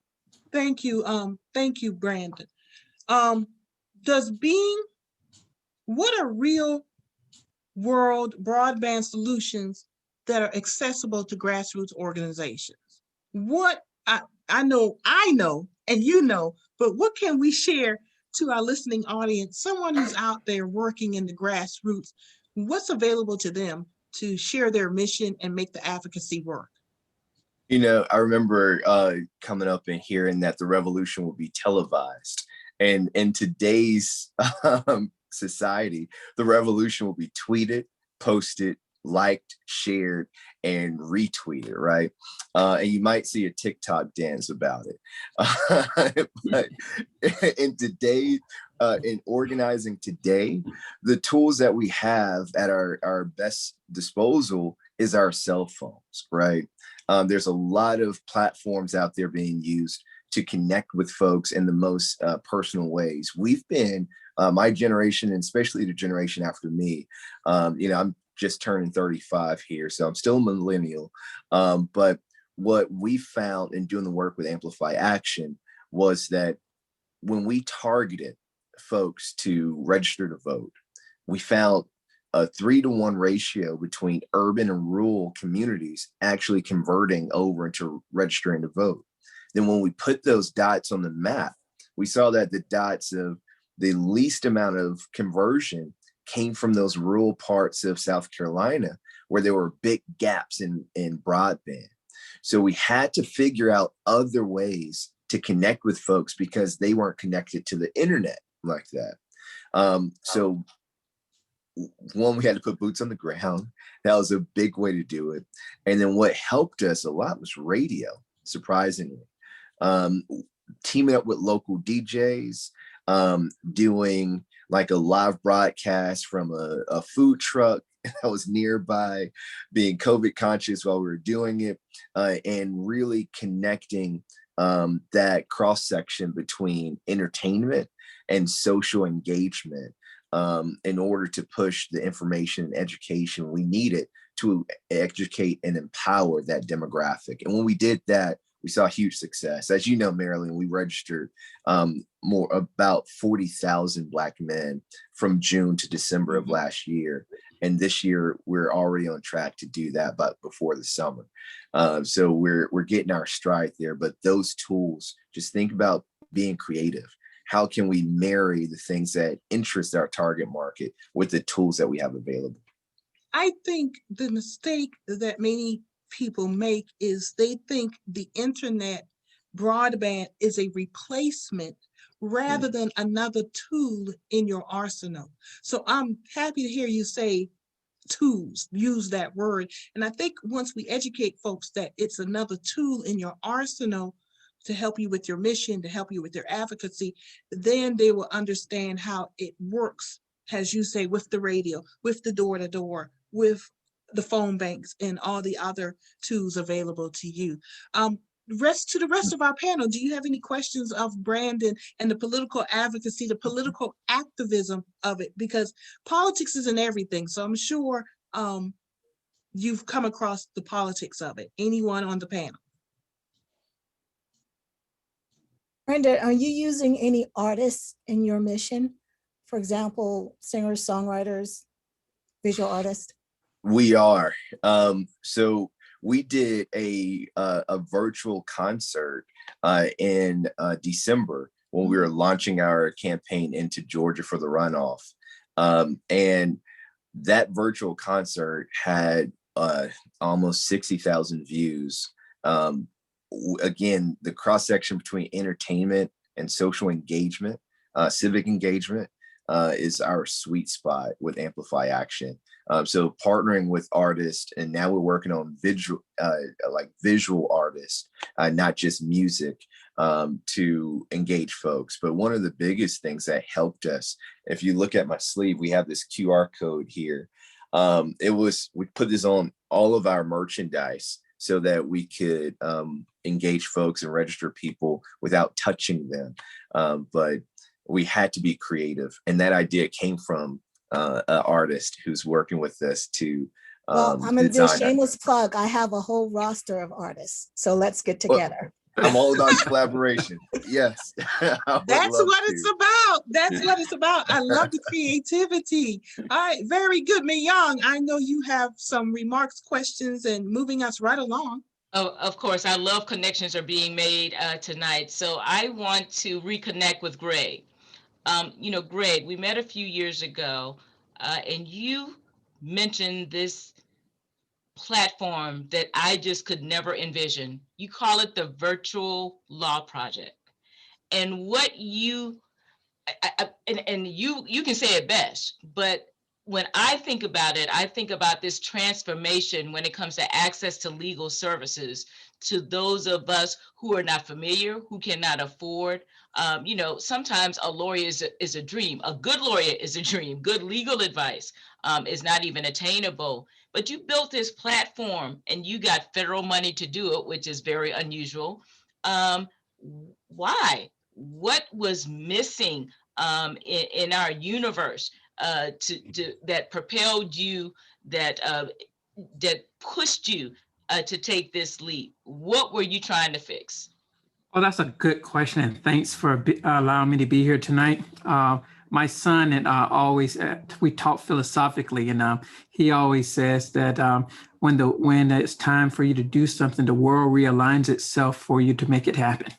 Thank you. Thank you, Brandon. What are real world broadband solutions that are accessible to grassroots organizations? What I know, and you know, but what can we share to our listening audience, someone who's out there working in the grassroots, what's available to them to share their mission and make the advocacy work? You know, I remember coming up and hearing that the revolution will be televised. And in today's society, the revolution will be tweeted, posted, liked, shared, and retweeted, right? And you might see a TikTok dance about it. But in today, in organizing today, the tools that we have at our best disposal is our cell phones, right? There's a lot of platforms out there being used to connect with folks in the most personal ways. We've been, my generation, and especially the generation after me, you know, I'm just turning 35 here, so I'm still a millennial. But what we found in doing the work with Amplify Action was that when we targeted folks to register to vote, we found a 3-to-1 ratio between urban and rural communities actually converting over into registering to vote. Then when we put those dots on the map, we saw that the dots of the least amount of conversion came from those rural parts of South Carolina where there were big gaps in broadband. So we had to figure out other ways to connect with folks because they weren't connected to the internet like that. So one, we had to put boots on the ground. That was a big way to do it. And then what helped us a lot was radio, surprisingly. Teaming up with local DJs, doing like a live broadcast from a food truck that was nearby, being COVID conscious while we were doing it, and really connecting that cross section between entertainment and social engagement in order to push the information and education we needed to educate and empower that demographic. And when we did that, we saw huge success. As you know, Marilyn, we registered about 40,000 Black men from June to December of last year. And this year, we're already on track to do that, but before the summer. So we're getting our stride there. But those tools, just think about being creative. How can we marry the things that interest our target market with the tools that we have available? I think the mistake that many people make is they think the internet broadband is a replacement rather than another tool in your arsenal. So I'm happy to hear you say tools, use that word. And I think once we educate folks that it's another tool in your arsenal to help you with your mission, to help you with your advocacy, then they will understand how it works, as you say, with the radio, with the door-to-door, with the phone banks and all the other tools available to you. To the rest of our panel, do you have any questions of Brandon and the political advocacy, the political activism of it? Because politics isn't everything. So I'm sure you've come across the politics of it. Anyone on the panel? Brenda, are you using any artists in your mission? For example, singers, songwriters, visual artists? We are. So we did a virtual concert in December when we were launching our campaign into Georgia for the runoff. And that virtual concert had almost 60,000 views. Again, the cross section between entertainment and social engagement, civic engagement, is our sweet spot with Amplify Action. So partnering with artists, and now we're working on visual artists, not just music, to engage folks. But one of the biggest things that helped us, if you look at my sleeve, we have this QR code here. We put this on all of our merchandise so that we could engage folks and register people without touching them. But we had to be creative. And that idea came from an artist who's working with us to Well, I'm going to do a design. shameless plug. I have a whole roster of artists. So let's get together. I'm all about collaboration. Yes. That's what it's about. That's what it's about. I love the creativity. All right, very good. Mignon, I know you have some remarks, questions, and moving us right along. Oh, of course, I love connections are being made tonight. So I want to reconnect with Greg. Greg, we met a few years ago, and you mentioned this platform that I just could never envision. You call it the Virtual Law Project. And what you can say it best, but when I think about it, I think about this transformation when it comes to access to legal services to those of us who are not familiar, who cannot afford. Sometimes a lawyer is a dream. A good lawyer is a dream. Good legal advice is not even attainable. But you built this platform and you got federal money to do it, which is very unusual. Why? What was missing in our universe that propelled you, that pushed you to take this leap? What were you trying to fix? Well, that's a good question, and thanks for allowing me to be here tonight. My son and we talk philosophically, and he always says that when it's time for you to do something, the world realigns itself for you to make it happen.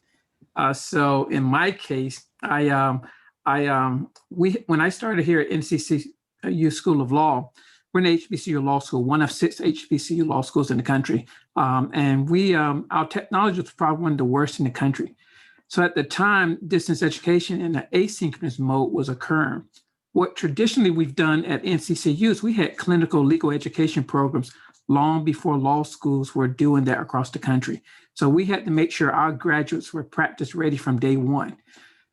So in my case, when I started here at NCCU School of Law, we're an HBCU law school, one of 6 HBCU law schools in the country. And our technology was probably one of the worst in the country. So at the time, distance education in the asynchronous mode was occurring. What traditionally we've done at NCCU is we had clinical legal education programs long before law schools were doing that across the country. So we had to make sure our graduates were practice ready from day one.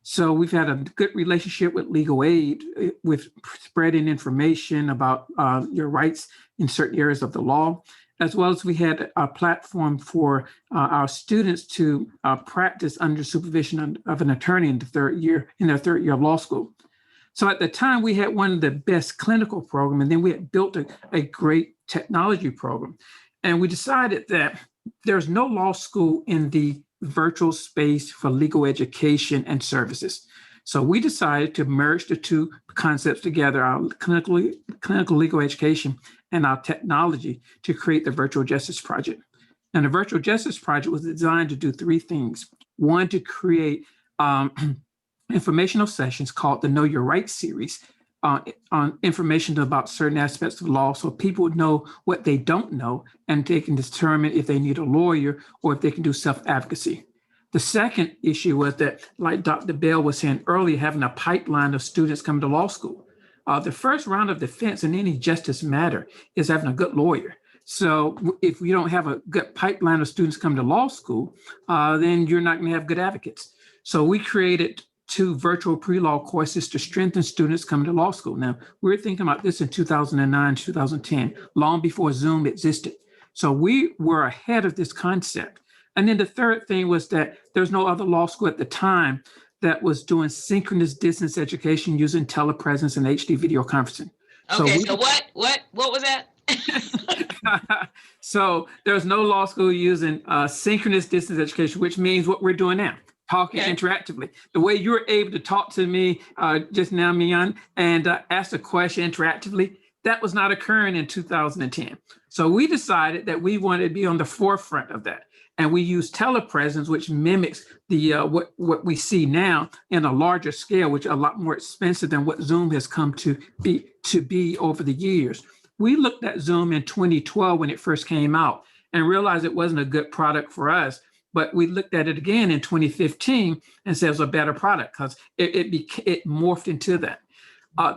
So we've had a good relationship with legal aid with spreading information about your rights in certain areas of the law, as well as we had a platform for our students to practice under supervision of an attorney in their third year of law school. So at the time, we had one of the best clinical programs, and then we had built a great technology program. And we decided that there's no law school in the virtual space for legal education and services. So we decided to merge the two concepts together, our clinical legal education and our technology, to create the Virtual Justice Project. And the Virtual Justice Project was designed to do 3 things. One, to create informational sessions called the Know Your Rights series on information about certain aspects of law, so people would know what they don't know and they can determine if they need a lawyer or if they can do self-advocacy. The second issue was that, like Dr. Bell was saying earlier, having a pipeline of students coming to law school. The first round of defense in any justice matter is having a good lawyer. So if we don't have a good pipeline of students coming to law school, then you're not going to have good advocates. So we created 2 virtual pre-law courses to strengthen students coming to law school. Now, we were thinking about this in 2009, 2010, long before Zoom existed. So we were ahead of this concept. And then the third thing was that there's no other law school at the time that was doing synchronous distance education using telepresence and HD video conferencing. Okay, so what was that? So there's no law school using synchronous distance education, which means what we're doing now. Talking interactively. The way you were able to talk to me just now, Mignon, and ask a question interactively, That was not occurring in 2010. So we decided that we wanted to be on the forefront of that. And we use telepresence, which mimics the what we see now in a larger scale, which are a lot more expensive than what Zoom has come to be over the years. We looked at Zoom in 2012 when it first came out and realized it wasn't a good product for us. But we looked at it again in 2015 and said it was a better product because it morphed into that.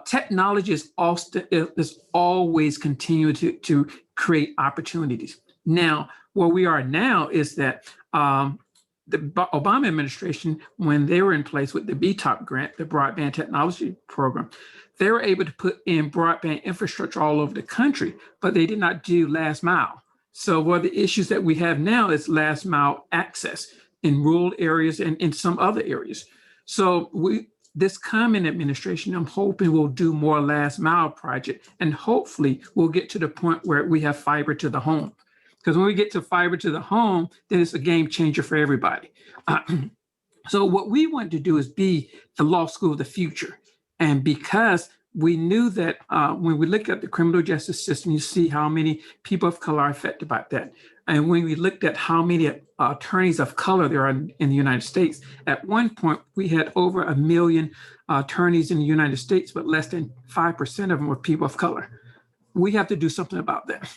Technology is always continuing to create opportunities. Now, where we are now is that the Obama administration, when they were in place with the BTOP grant, the Broadband Technology Program, they were able to put in broadband infrastructure all over the country, but they did not do last mile. So one of the issues that we have now is last mile access in rural areas and in some other areas. So this coming administration, I'm hoping will do more last mile project, and hopefully we'll get to the point where we have fiber to the home. Because when we get to fiber to the home, then it's a game changer for everybody. So what we want to do is be the law school of the future. And because we knew that when we look at the criminal justice system, you see how many people of color are affected by that. And when we looked at how many attorneys of color there are in the United States, at one point we had over 1 million attorneys in the United States, but less than 5% of them were people of color. We have to do something about that,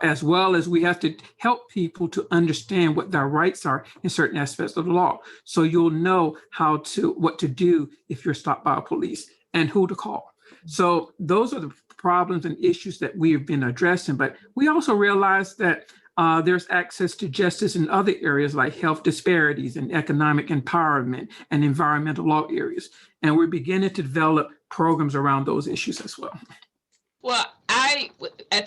as well as we have to help people to understand what their rights are in certain aspects of the law. So you'll know what to do if you're stopped by police and who to call. So those are the problems and issues that we have been addressing. But we also realize that there's access to justice in other areas like health disparities and economic empowerment and environmental law areas. And we're beginning to develop programs around those issues as well. Well, at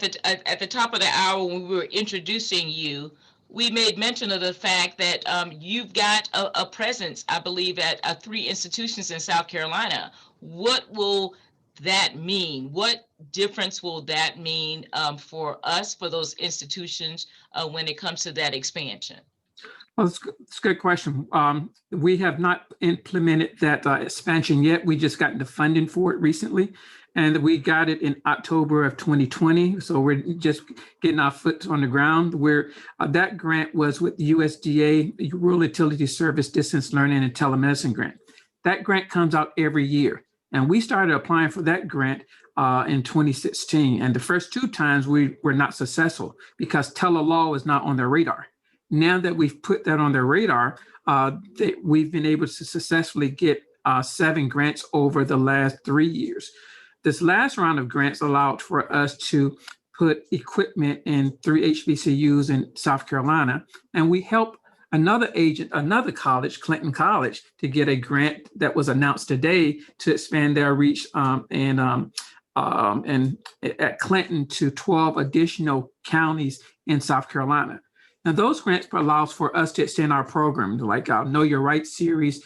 the top of the hour when we were introducing you, we made mention of the fact that you've got a presence, I believe, at 3 institutions in South Carolina. What will that mean? What difference will that mean for us, for those institutions, when it comes to that expansion? Well, it's a good question. We have not implemented that expansion yet. We just got the funding for it recently, and we got it in October of 2020. So we're just getting our foot on the ground. Where that grant was with the USDA, Rural Utility Service Distance Learning and Telemedicine Grant. That grant comes out every year. And we started applying for that grant in 2016. And the first 2 times we were not successful because telelaw is not on their radar. Now that we've put that on their radar, we've been able to successfully get 7 grants over the last 3 years. This last round of grants allowed for us to put equipment in 3 HBCUs in South Carolina, and we helped another college, Clinton College, to get a grant that was announced today to expand their reach and at Clinton to 12 additional counties in South Carolina. Now, those grants allows for us to extend our program, like our Know Your Rights series,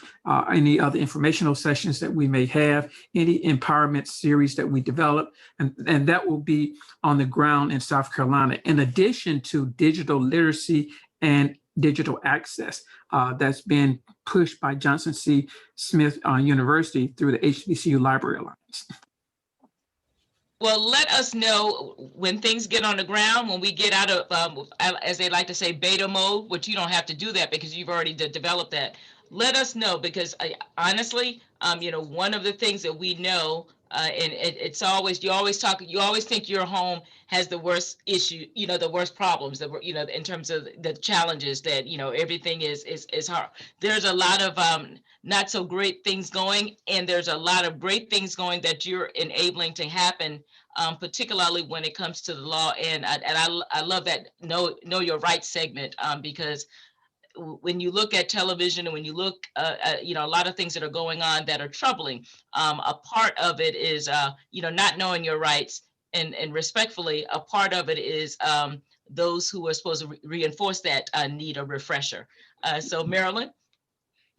any other informational sessions that we may have, any empowerment series that we develop, and that will be on the ground in South Carolina, in addition to digital literacy and digital access that's been pushed by Johnson C. Smith University through the HBCU Library Alliance. Well, let us know when things get on the ground, when we get out of, as they like to say, beta mode, which you don't have to do that because you've already developed that. Let us know, because honestly, one of the things that we know, and it's always, you always think your home has the worst issue, the worst problems, in terms of the challenges that, everything is hard. There's a lot of not so great things going, and there's a lot of great things going that you're enabling to happen, particularly when it comes to the law. And I love that know your rights segment, because when you look at television and when you look, a lot of things that are going on that are troubling, a part of it is, not knowing your rights, and respectfully, a part of it is those who are supposed to reinforce that need a refresher. So Marilyn?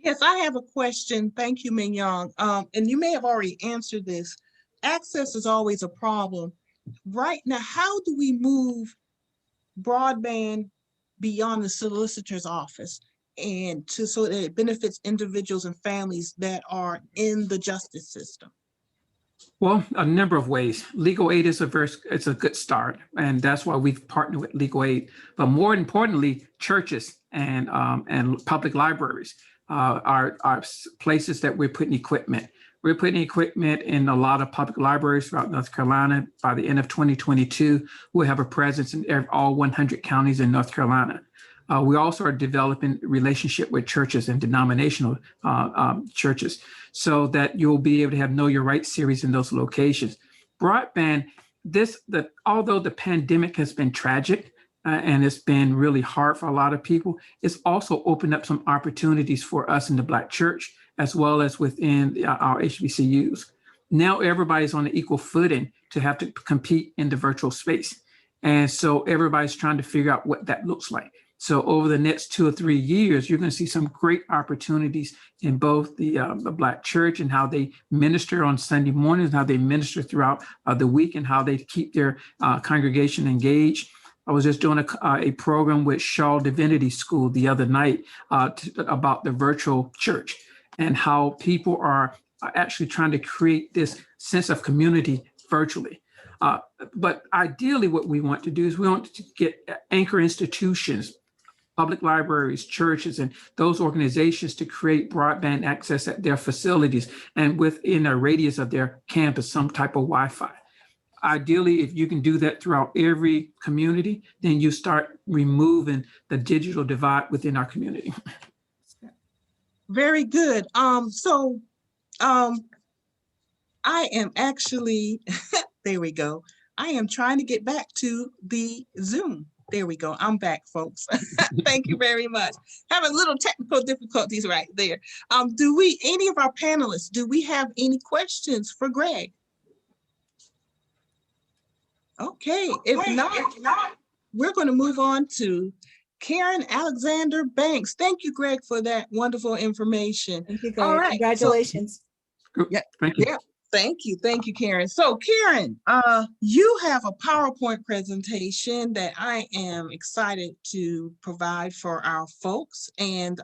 Yes, I have a question. Thank you, Mignon. And you may have already answered this. Access is always a problem. Right now, how do we move broadband beyond the solicitor's office and so that it benefits individuals and families that are in the justice system? Well, a number of ways. Legal aid is it's a good start, and that's why we've partnered with legal aid. But more importantly, churches and public libraries are places that we're putting equipment. We're putting equipment in a lot of public libraries throughout North Carolina. By the end of 2022, we'll have a presence in all 100 counties in North Carolina. We also are developing relationship with churches and denominational churches so that you'll be able to have Know Your Rights series in those locations. Broadband, although the pandemic has been tragic and it's been really hard for a lot of people, it's also opened up some opportunities for us in the Black church as well as within our HBCUs. Now everybody's on an equal footing to have to compete in the virtual space. And so everybody's trying to figure out what that looks like. So over the next 2 or 3 years, you're going to see some great opportunities in both the Black church and how they minister on Sunday mornings, how they minister throughout the week, and how they keep their congregation engaged. I was just doing a program with Shaw Divinity School the other night about the virtual church and how people are actually trying to create this sense of community virtually. But ideally, what we want to do is we want to get anchor institutions, public libraries, churches, and those organizations to create broadband access at their facilities and within a radius of their campus, some type of Wi-Fi. Ideally, if you can do that throughout every community, then you start removing the digital divide within our community. Very good. I am actually, there we go. I am trying to get back to the Zoom. There we go. I'm back, folks. Thank you very much. Having little technical difficulties right there. Any of our panelists, do we have any questions for Greg? Okay, if not, we're going to move on to Karen Alexander Banks. Thank you, Greg, for that wonderful information. Thank you, Greg. All right. Congratulations. Yeah, thank you. Yeah. Thank you, Karen. So Karen, you have a PowerPoint presentation that I am excited to provide for our folks. And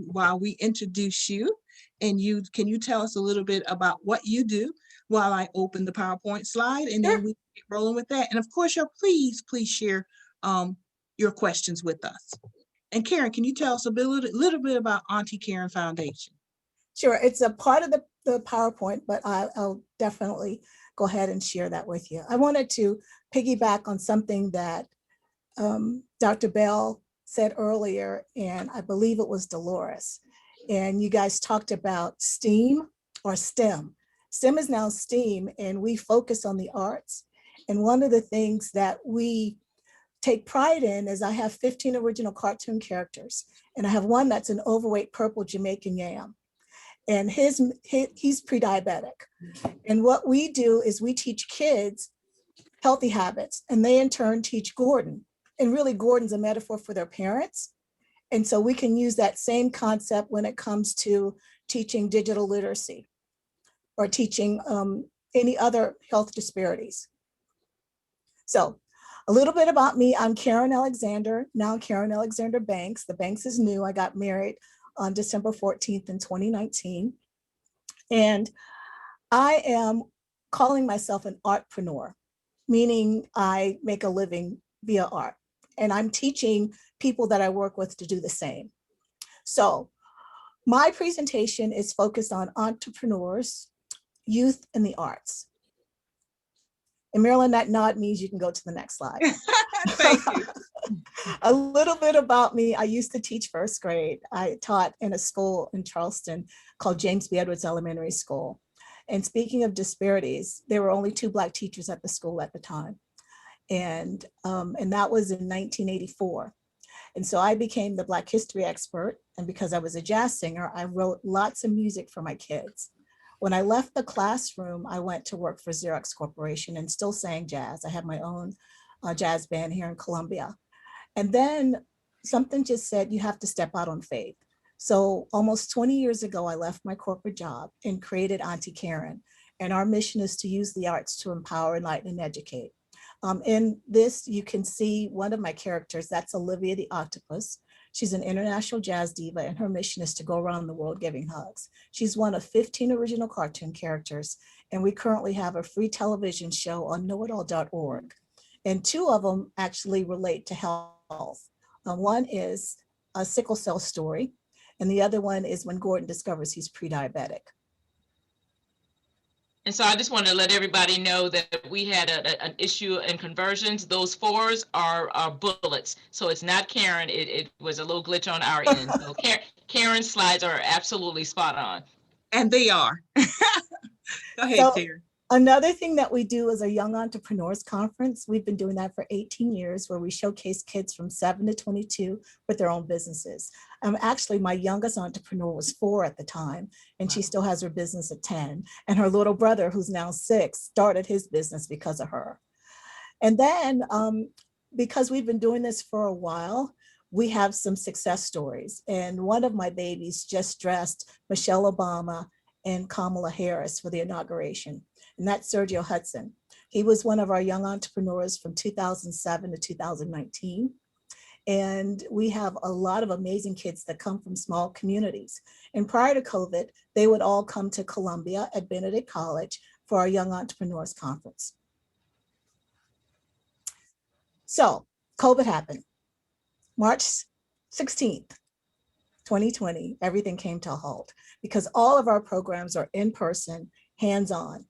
while we introduce you, and can you tell us a little bit about what you do while I open the PowerPoint slide, and then we get rolling with that. And of course, please share your questions with us. And Karen, can you tell us a little bit about Auntie Karen Foundation? Sure, it's a part of the PowerPoint, but I'll definitely go ahead and share that with you. I wanted to piggyback on something that Dr. Bell said earlier, and I believe it was Deloris. And you guys talked about STEAM or STEM. STEM is now STEAM, and we focus on the arts. And one of the things that we take pride in is I have 15 original cartoon characters, and I have one that's an overweight purple Jamaican yam. And he's pre-diabetic. And what we do is we teach kids healthy habits, and they in turn teach Gordon. And really Gordon's a metaphor for their parents. And so we can use that same concept when it comes to teaching digital literacy or teaching any other health disparities. So a little bit about me, I'm Karen Alexander, now Karen Alexander Banks. The Banks is new. I got married on December 14th in 2019. And I am calling myself an artpreneur, meaning I make a living via art. And I'm teaching people that I work with to do the same. So my presentation is focused on entrepreneurs, youth, and the arts. And Marilyn, that nod means you can go to the next slide. Thank you. A little bit about me. I used to teach first grade. I taught in a school in Charleston called James B. Edwards Elementary School. And speaking of disparities, there were only 2 Black teachers at the school at the time. And that was in 1984. And so I became the Black history expert. And because I was a jazz singer, I wrote lots of music for my kids. When I left the classroom, I went to work for Xerox Corporation and still sang jazz. I had my own jazz band here in Columbia. And then something just said, you have to step out on faith. So almost 20 years ago, I left my corporate job and created Auntie Karen. And our mission is to use the arts to empower, enlighten, and educate. In this, you can see one of my characters, that's Olivia the octopus. She's an international jazz diva, and her mission is to go around the world giving hugs. She's one of 15 original cartoon characters, and we currently have a free television show on knowitall.org. And 2 of them actually relate to health. One is a sickle cell story, and the other one is when Gordon discovers he's pre-diabetic. And so I just want to let everybody know that we had an issue in conversions. Those 4s are bullets. So it's not Karen. It was a little glitch on our end. So Karen's slides are absolutely spot on. And they are. Go ahead, So, Terry. Another thing that we do is a Young Entrepreneurs Conference. We've been doing that for 18 years, where we showcase kids from 7 to 22 with their own businesses. Actually, my youngest entrepreneur was 4 at the time, and she still has her business at 10. And her little brother, who's now 6, started his business because of her. And then because we've been doing this for a while, we have some success stories. And one of my babies just dressed Michelle Obama and Kamala Harris for the inauguration. And that's Sergio Hudson. He was one of our young entrepreneurs from 2007 to 2019. And we have a lot of amazing kids that come from small communities. And prior to COVID, they would all come to Columbia at Benedict College for our Young Entrepreneurs Conference. So COVID happened. March 16th, 2020, everything came to a halt because all of our programs are in person, hands-on.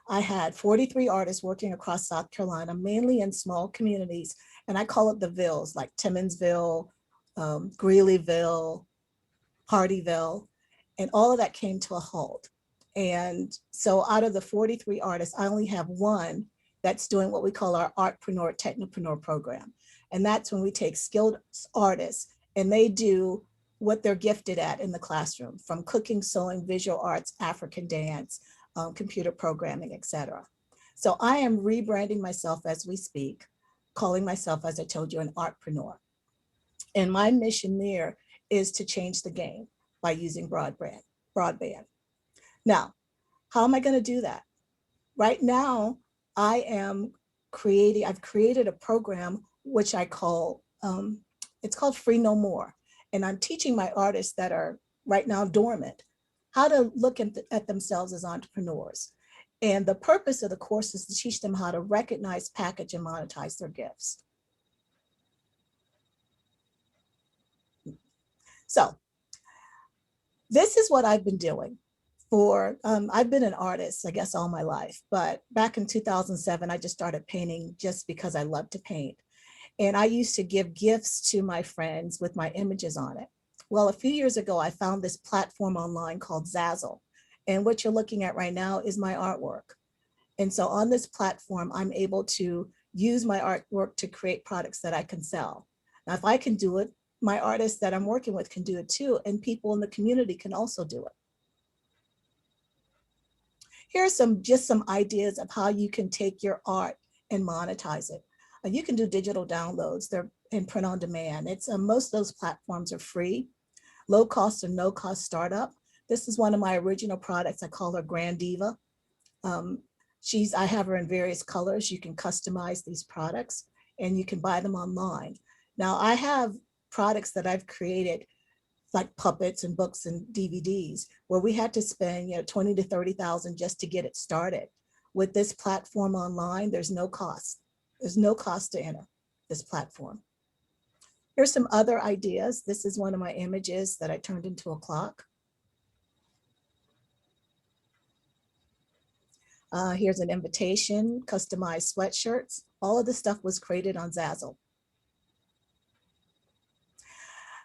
I had 43 artists working across South Carolina, mainly in small communities, and I call it the Villes, like Timmonsville, Greeleyville, Hardyville, and all of that came to a halt. And so out of the 43 artists, I only have 1 that's doing what we call our Artpreneur Technopreneur program. And that's when we take skilled artists and they do what they're gifted at in the classroom, from cooking, sewing, visual arts, African dance, computer programming, etc. So I am rebranding myself as we speak, calling myself, as I told you, an artpreneur. And my mission there is to change the game by using broadband. Now, how am I going to do that? Right now, I've created a program which I call, it's called Free No More. And I'm teaching my artists that are right now dormant how to look at themselves as entrepreneurs. And the purpose of the course is to teach them how to recognize, package, and monetize their gifts. So this is what I've been doing for, I've been an artist, I guess, all my life. But back in 2007, I just started painting just because I love to paint. And I used to give gifts to my friends with my images on it. Well, a few years ago, I found this platform online called Zazzle. And what you're looking at right now is my artwork. And so on this platform, I'm able to use my artwork to create products that I can sell. Now, if I can do it, my artists that I'm working with can do it too, and people in the community can also do it. Here are just some ideas of how you can take your art and monetize it. You can do digital downloads, they're in print on demand. Most of those platforms are free, low cost or no cost startup. This is one of my original products. I call her Grand Diva. I have her in various colors. You can customize these products and you can buy them online. Now I have products that I've created like puppets and books and DVDs where we had to spend $20,000 to $30,000 just to get it started. With this platform online, there's no cost. There's no cost to enter this platform. Here's some other ideas. This is one of my images that I turned into a clock. Here's an invitation, customized sweatshirts. All of this stuff was created on Zazzle.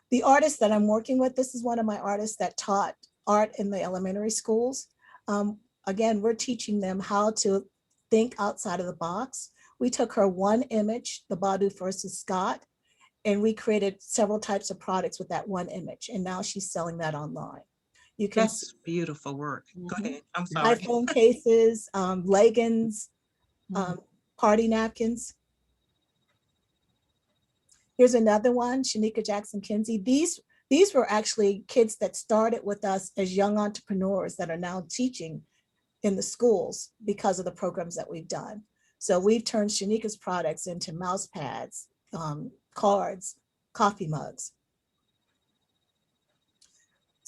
The artist that I'm working with, this is one of my artists that taught art in the elementary schools. Again, we're teaching them how to think outside of the box. We took her one image, the Badu versus Scott, and we created several types of products with that one image. And now she's selling that online. You can That's beautiful work. Go ahead. I'm sorry. iPhone cases, leggings, party napkins. Here's another one, Shanika Jackson Kinsey. These were actually kids that started with us as young entrepreneurs that are now teaching in the schools because of the programs that we've done. So we've turned Shanika's products into mouse pads, cards, coffee mugs.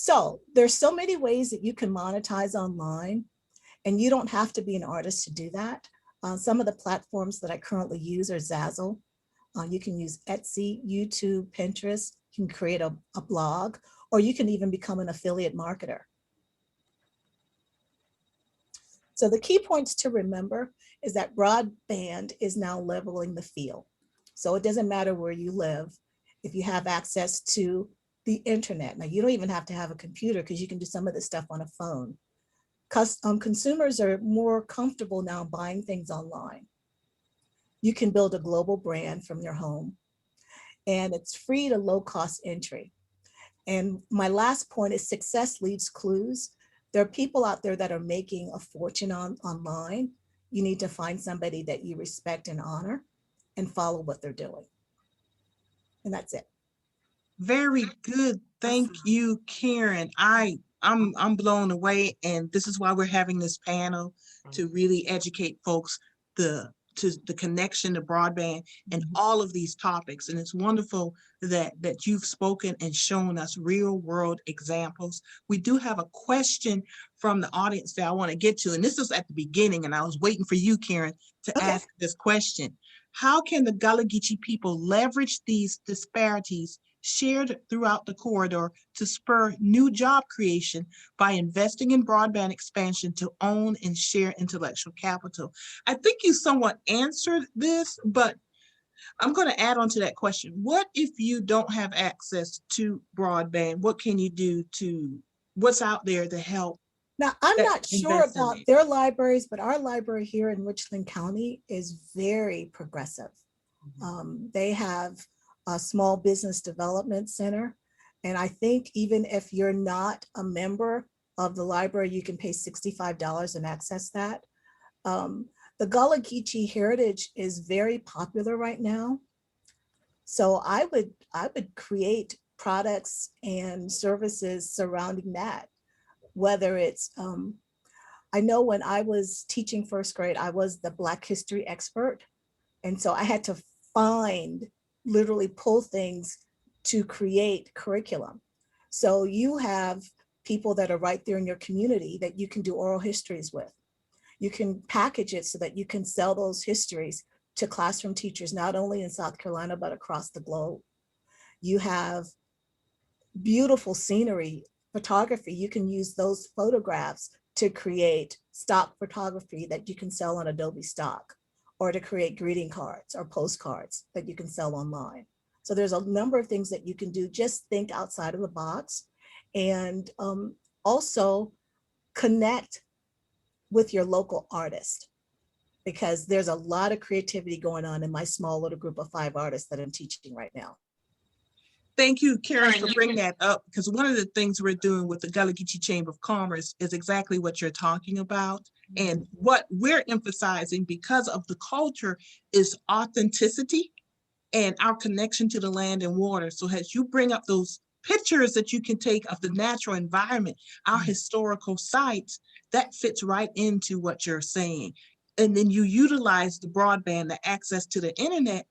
So there's so many ways that you can monetize online, and you don't have to be an artist to do that. Some of the platforms that I currently use are Zazzle. You can use Etsy, YouTube, Pinterest. You can create a blog, or you can even become an affiliate marketer. So the key points to remember is that broadband is now leveling the field. So it doesn't matter where you live. If you have access to the internet, now you don't even have to have a computer, because you can do some of this stuff on a phone. Consumers are more comfortable now buying things online. You can build a global brand from your home, and it's free to low cost entry. And my last point is success leaves clues. There are people out there that are making a fortune online. You need to find somebody that you respect and honor and follow what they're doing. And that's it. Very good. Thank you, Karen. I'm blown away, and this is why we're having this panel, to really educate folks to the connection to broadband and all of these topics. And it's wonderful that you've spoken and shown us real world examples. We do have a question from the audience that I want to get to, and this is at the beginning, and I was waiting for you, Karen, to ask this question. How can the Gullah Geechee people leverage these disparities shared throughout the corridor to spur new job creation by investing in broadband expansion to own and share intellectual capital? I think you somewhat answered this, but I'm going to add on to that question. What if you don't have access to broadband? What can you do what's out there to help? Now, I'm not sure about their libraries, but our library here in Richland County is very progressive. They have a small business development center. And I think even if you're not a member of the library, you can pay $65 and access that. The Gullah Geechee heritage is very popular right now. So I would create products and services surrounding that. Whether it's, I know when I was teaching first grade, I was the Black history expert. And so I had to literally pull things to create curriculum. So you have people that are right there in your community that you can do oral histories with. You can package it so that you can sell those histories to classroom teachers, not only in South Carolina, but across the globe. You have beautiful scenery, photography. You can use those photographs to create stock photography that you can sell on Adobe Stock, or to create greeting cards or postcards that you can sell online. So there's a number of things that you can do. Just think outside of the box, and also connect with your local artist, because there's a lot of creativity going on in my small little group of 5 artists that I'm teaching right now. Thank you, Karen, for bringing that up, because one of the things we're doing with the Gullah Geechee Chamber of Commerce is exactly what you're talking about. And what we're emphasizing, because of the culture, is authenticity and our connection to the land and water. So as you bring up those pictures that you can take of the natural environment, our historical sites, that fits right into what you're saying. And then you utilize the broadband, the access to the internet,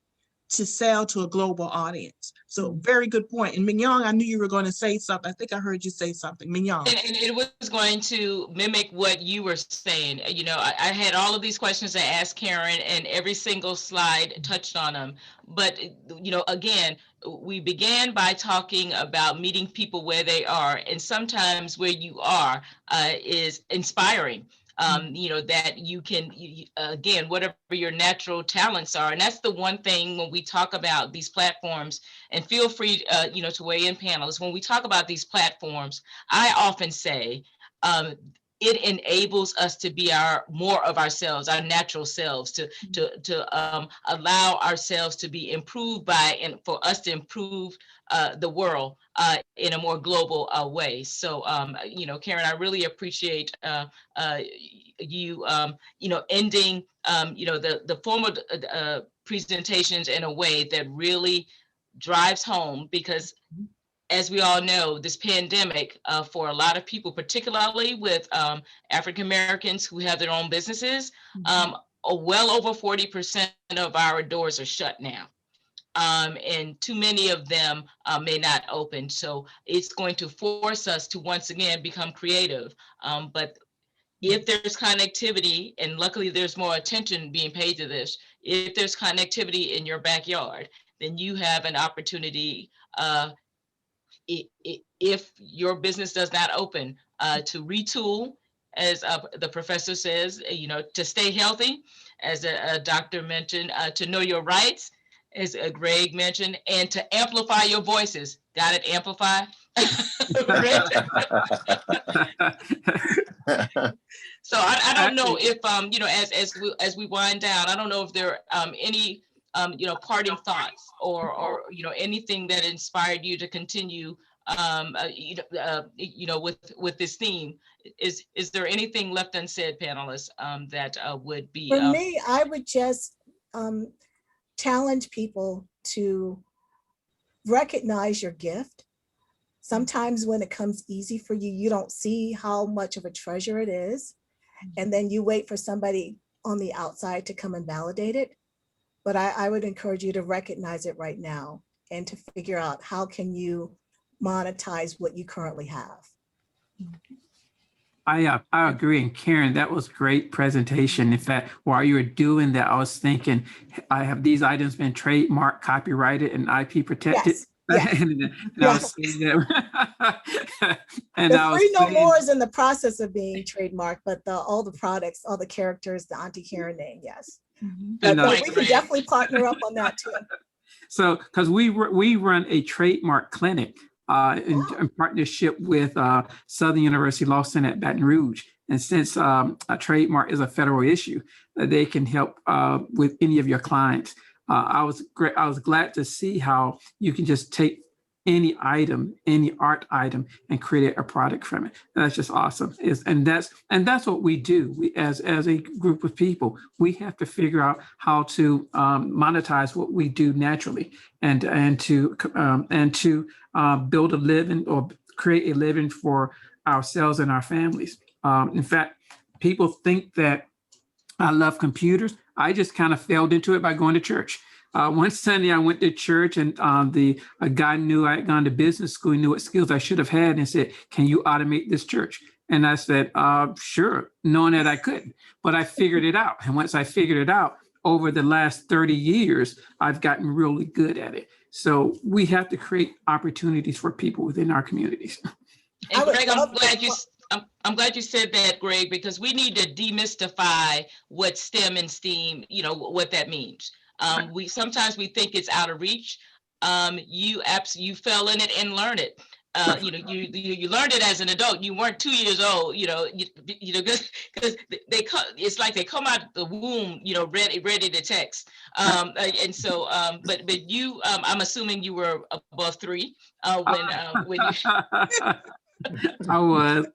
to sell to a global audience. So very good point. And Mignon, I knew you were going to say something. I think I heard you say something. Mignon. And it was going to mimic what you were saying. You know, I had all of these questions I asked Karen, and every single slide touched on them. But, you know, again, we began by talking about meeting people where they are. And sometimes where you are is inspiring. You know, that you can, again, whatever your natural talents are. And that's the one thing when we talk about these platforms, and feel free, you know, to weigh in panels. When we talk about these platforms, I often say it enables us to be more of ourselves, our natural selves, to allow ourselves to be improved by, and for us to improve the world in a more global way. So, you know, Karen, I really appreciate you, you know, ending, you know, the formal presentations in a way that really drives home, because as we all know, this pandemic for a lot of people, particularly with African Americans who have their own businesses, well over 40% of our doors are shut now. and too many of them may not open. So it's going to force us to once again become creative. But if there's connectivity, and luckily there's more attention being paid to this, if there's connectivity in your backyard, then you have an opportunity, if your business does not open, to retool, as the professor says, to stay healthy, as a doctor mentioned, to know your rights, as Greg mentioned, and to amplify your voices. Got it? Amplify. So I don't know if as we wind down, I don't know if there are any parting thoughts or anything that inspired you to continue with this theme. Is there anything left unsaid, panelists, that would be for me? I would just challenge people to recognize your gift. Sometimes when it comes easy for you, you don't see how much of a treasure it is. And then you wait for somebody on the outside to come and validate it. But I would encourage you to recognize it right now and to figure out how can you monetize what you currently have. I agree. And Karen, that was great presentation. In fact, while you were doing that, I was thinking, I have these items been trademarked, copyrighted, and IP protected? Yes. Yes. and I Yes. was saying that. And The I was free no saying, more is in the process of being trademarked, but all the products, all the characters, the Auntie Karen name, yes. and, But we can definitely partner up on that too. So, because we run a trademark clinic in partnership with Southern University Law Center at Baton Rouge. And since a trademark is a federal issue, they can help with any of your clients. I was glad to see how you can just take any item, any art item, and create a product from it. And that's just awesome. And that's what we do. We, as a group of people, we have to figure out how to monetize what we do naturally, and to build a living or create a living for ourselves and our families. In fact, people think that I love computers. I just kind of fell into it by going to church. One Sunday I went to church, and a guy knew I had gone to business school. He knew what skills I should have had, and said, "Can you automate this church?" And I said, "Sure," knowing that I couldn't. But I figured it out. And once I figured it out, over the last 30 years, I've gotten really good at it. So we have to create opportunities for people within our communities. And Greg, I'm glad you said that, Greg, because we need to demystify what STEM and STEAM, what that means. We sometimes think it's out of reach. You fell in it and learned it. You learned it as an adult. You weren't 2 years old. Because it's like they come out the womb, ready to text. And so, but you, I'm assuming you were above 3 when you. I was.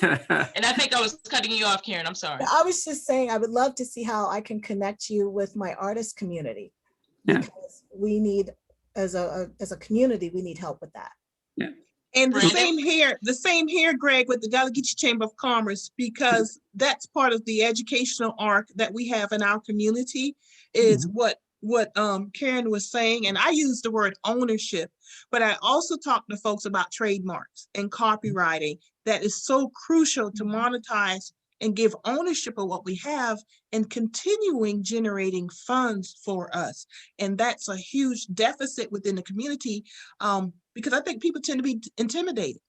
And I think I was cutting you off, Karen. I'm sorry. I was just saying, I would love to see how I can connect you with my artist community, because we need, as a community, we need help with that. Yeah. And the same here, Greg, with the Gallagher Chamber of Commerce, because that's part of the educational arc that we have in our community, is what Karen was saying. And I use the word ownership, but I also talk to folks about trademarks and copywriting. That is so crucial to monetize and give ownership of what we have, and continuing generating funds for us. And that's a huge deficit within the community, because I think people tend to be intimidated.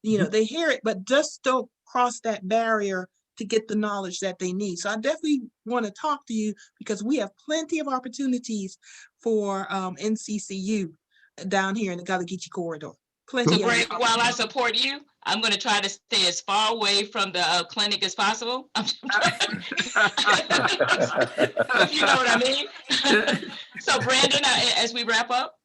They hear it, but just don't cross that barrier to get the knowledge that they need. So I definitely want to talk to you, because we have plenty of opportunities for NCCU down here in the Gallagher corridor. Plenty. So Greg, while I support you, I'm going to try to stay as far away from the clinic as possible. You know what I mean? So Brandon, as we wrap up.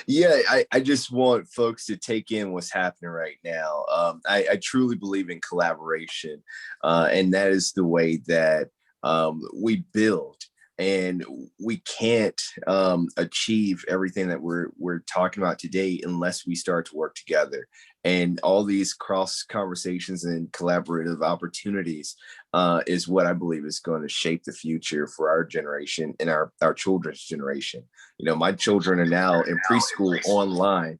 Yeah, I just want folks to take in what's happening right now. I truly believe in collaboration, and that is the way that we build. And we can't achieve everything that we're talking about today unless we start to work together. And all these cross conversations and collaborative opportunities is what I believe is going to shape the future for our generation and our children's generation. You know, my children are now in preschool online,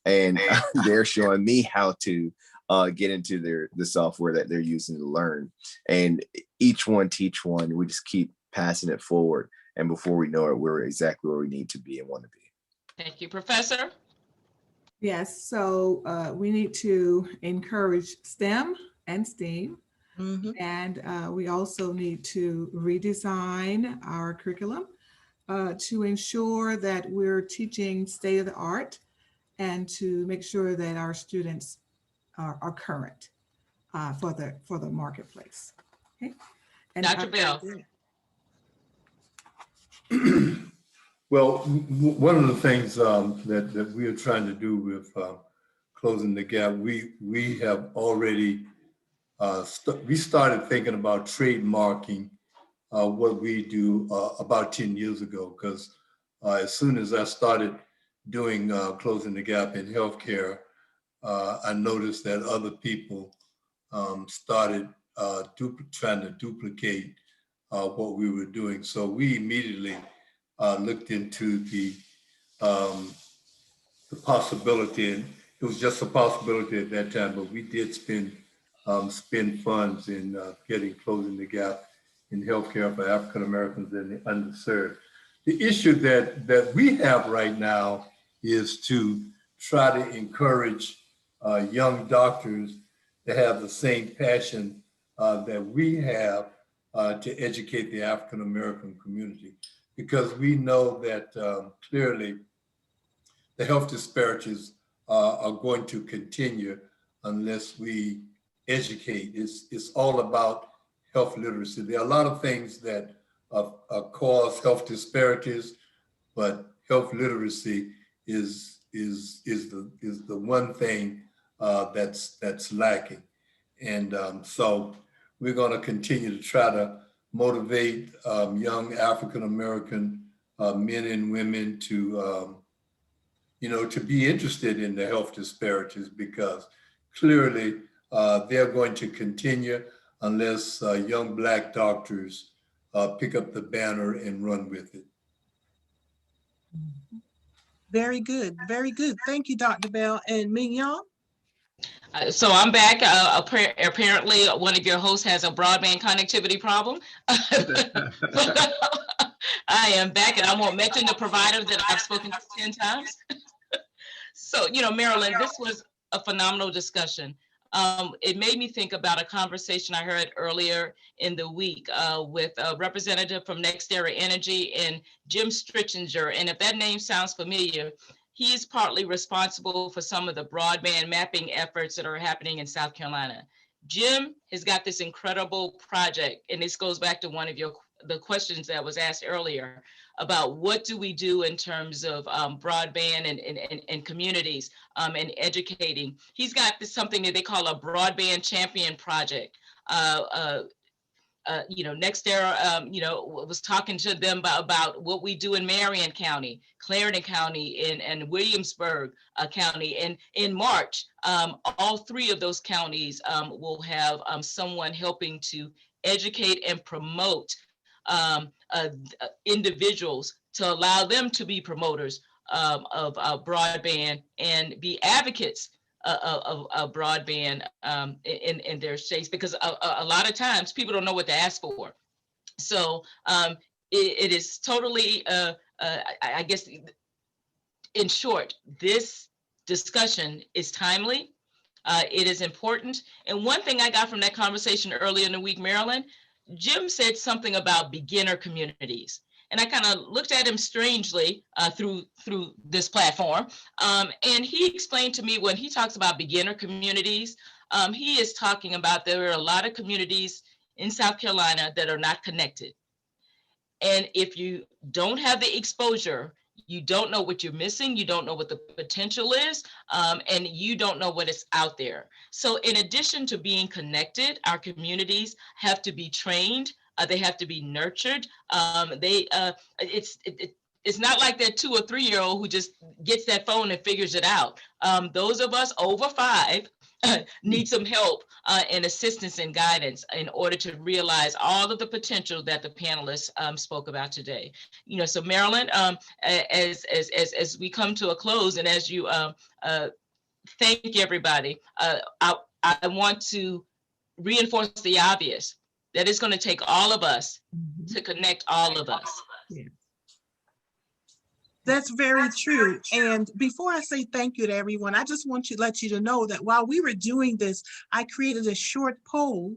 and they're showing me how to get into the software that they're using to learn. And each one teach one. We just keep passing it forward, and before we know it, we're exactly where we need to be and want to be. Thank you, Professor. Yes, so we need to encourage STEM and STEAM. Mhm. And we also need to redesign our curriculum to ensure that we're teaching state of the art and to make sure that our students are current for the marketplace. Okay. And Dr. Bell. Well, one of the things that we are trying to do with closing the gap, we have already we started thinking about trademarking what we do about 10 years ago, because as soon as I started doing closing the gap in healthcare, I noticed that other people started trying to duplicate what we were doing. So we immediately looked into the possibility, and it was just a possibility at that time, but we did spend funds in getting closing the gap in healthcare for African Americans and the underserved. The issue that we have right now is to try to encourage young doctors to have the same passion that we have to educate the African American community, because we know that clearly the health disparities are going to continue unless we educate. It's all about health literacy. There are a lot of things that cause health disparities, but health literacy is the one thing that's lacking. And so we're going to continue to try to motivate young African American men and women to to be interested in the health disparities, because clearly they're going to continue unless young Black doctors pick up the banner and run with it. Very good, very good. Thank you, Dr. Bell. And Mignon? So I'm back. Apparently, one of your hosts has a broadband connectivity problem. I am back, and I won't mention the provider that I've spoken to 10 times. So, Marilyn, this was a phenomenal discussion. It made me think about a conversation I heard earlier in the week with a representative from NextEra Energy and Jim Stritchinger. And if that name sounds familiar, he's partly responsible for some of the broadband mapping efforts that are happening in South Carolina. Jim has got this incredible project, and this goes back to one of the questions that was asked earlier about what do we do in terms of broadband and communities and educating. He's got something that they call a broadband champion project. NextEra, was talking to them about what we do in Marion County, Clarendon County, and Williamsburg County. And in March, all three of those counties will have someone helping to educate and promote individuals to allow them to be promoters of broadband and be advocates of broadband in their states, because a lot of times people don't know what to ask for. So it is totally, I guess, in short, this discussion is timely. It is important. And one thing I got from that conversation earlier in the week, Marilyn, Jim said something about beginner communities. And I kind of looked at him strangely through this platform. And he explained to me, when he talks about beginner communities, he is talking about there are a lot of communities in South Carolina that are not connected. And if you don't have the exposure, you don't know what you're missing, you don't know what the potential is, and you don't know what is out there. So in addition to being connected, our communities have to be trained They have to be nurtured. It's not like that 2 or 3-year-old who just gets that phone and figures it out. Those of us over 5 need some help and assistance and guidance in order to realize all of the potential that the panelists spoke about today. So Marilyn, as we come to a close and as you thank everybody, I want to reinforce the obvious, that it's going to take all of us to connect all of us. Yeah. That's very true. And before I say thank you to everyone, I just want to let you to know that while we were doing this, I created a short poll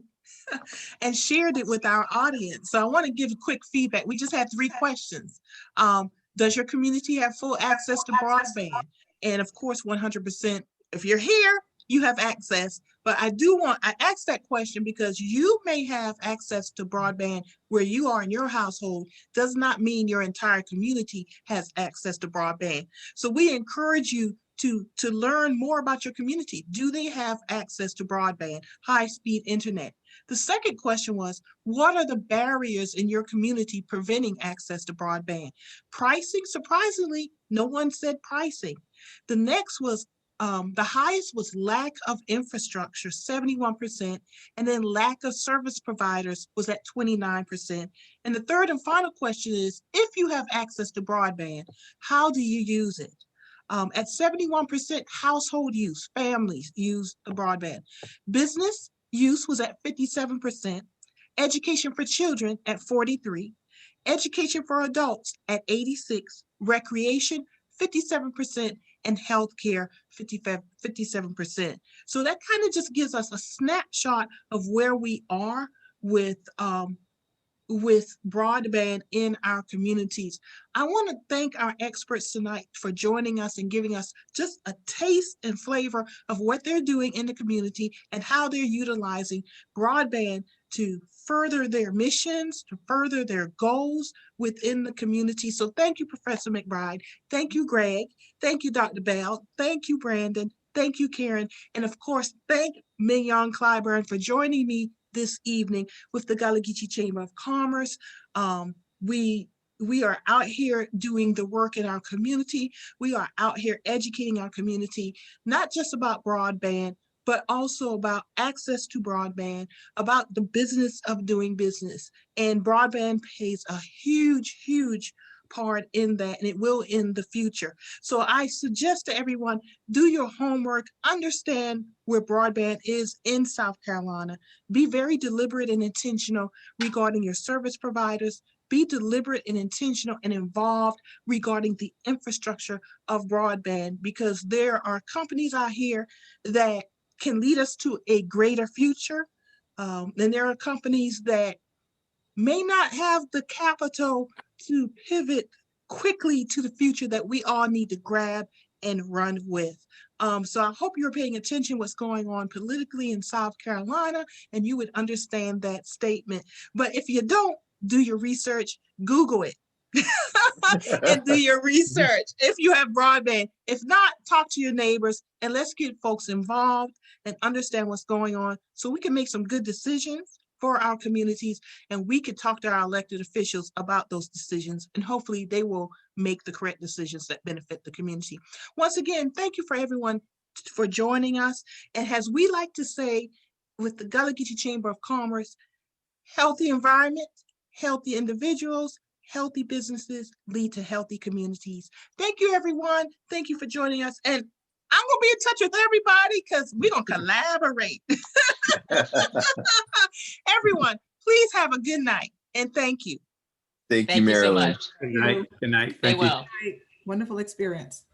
and shared it with our audience. So I want to give quick feedback. We just had 3 questions. Does your community have full access to broadband? And of course, 100%, if you're here, you have access. But I asked that question because you may have access to broadband where you are in your household, does not mean your entire community has access to broadband. So we encourage you to learn more about your community. Do they have access to broadband, high-speed internet? The second question was, what are the barriers in your community preventing access to broadband? Pricing, surprisingly, no one said pricing. The next was, the highest was lack of infrastructure, 71%, and then lack of service providers was at 29%. And the third and final question is, if you have access to broadband, how do you use it? At 71%, household use, families use the broadband. Business use was at 57%, education for children at 43%, education for adults at 86%, recreation 57%, and healthcare 57%. So that kind of just gives us a snapshot of where we are with broadband in our communities. I want to thank our experts tonight for joining us and giving us just a taste and flavor of what they're doing in the community and how they're utilizing broadband to further their missions, to further their goals within the community. So thank you, Professor McBride. Thank you, Greg. Thank you, Dr. Bell. Thank you, Brandon. Thank you, Karen. And of course, thank Mignon Clyburn for joining me this evening with the Gullah Geechee Chamber of Commerce. We are out here doing the work in our community. We are out here educating our community, not just about broadband, but also about access to broadband, about the business of doing business. And broadband plays a huge, huge part in that, and it will in the future. So I suggest to everyone, do your homework, understand where broadband is in South Carolina, be very deliberate and intentional regarding your service providers, be deliberate and intentional and involved regarding the infrastructure of broadband, because there are companies out here that can lead us to a greater future. And there are companies that may not have the capital to pivot quickly to the future that we all need to grab and run with. So I hope you're paying attention what's going on politically in South Carolina, and you would understand that statement. But if you don't, do your research, Google it. And do your research if you have broadband. If not, talk to your neighbors and let's get folks involved and understand what's going on so we can make some good decisions for our communities, and we can talk to our elected officials about those decisions, and hopefully they will make the correct decisions that benefit the community. Once again, thank you for everyone for joining us. And as we like to say with the Gullah Geechee Chamber of Commerce, healthy environment, healthy individuals, healthy businesses lead to healthy communities. Thank you, everyone. Thank you for joining us. And I'm going to be in touch with everybody because we're going to collaborate. Everyone, please have a good night and thank you. Thank you, Thank you so Marilyn. much. Good night. Good night. Stay Thank you. well. Wonderful experience.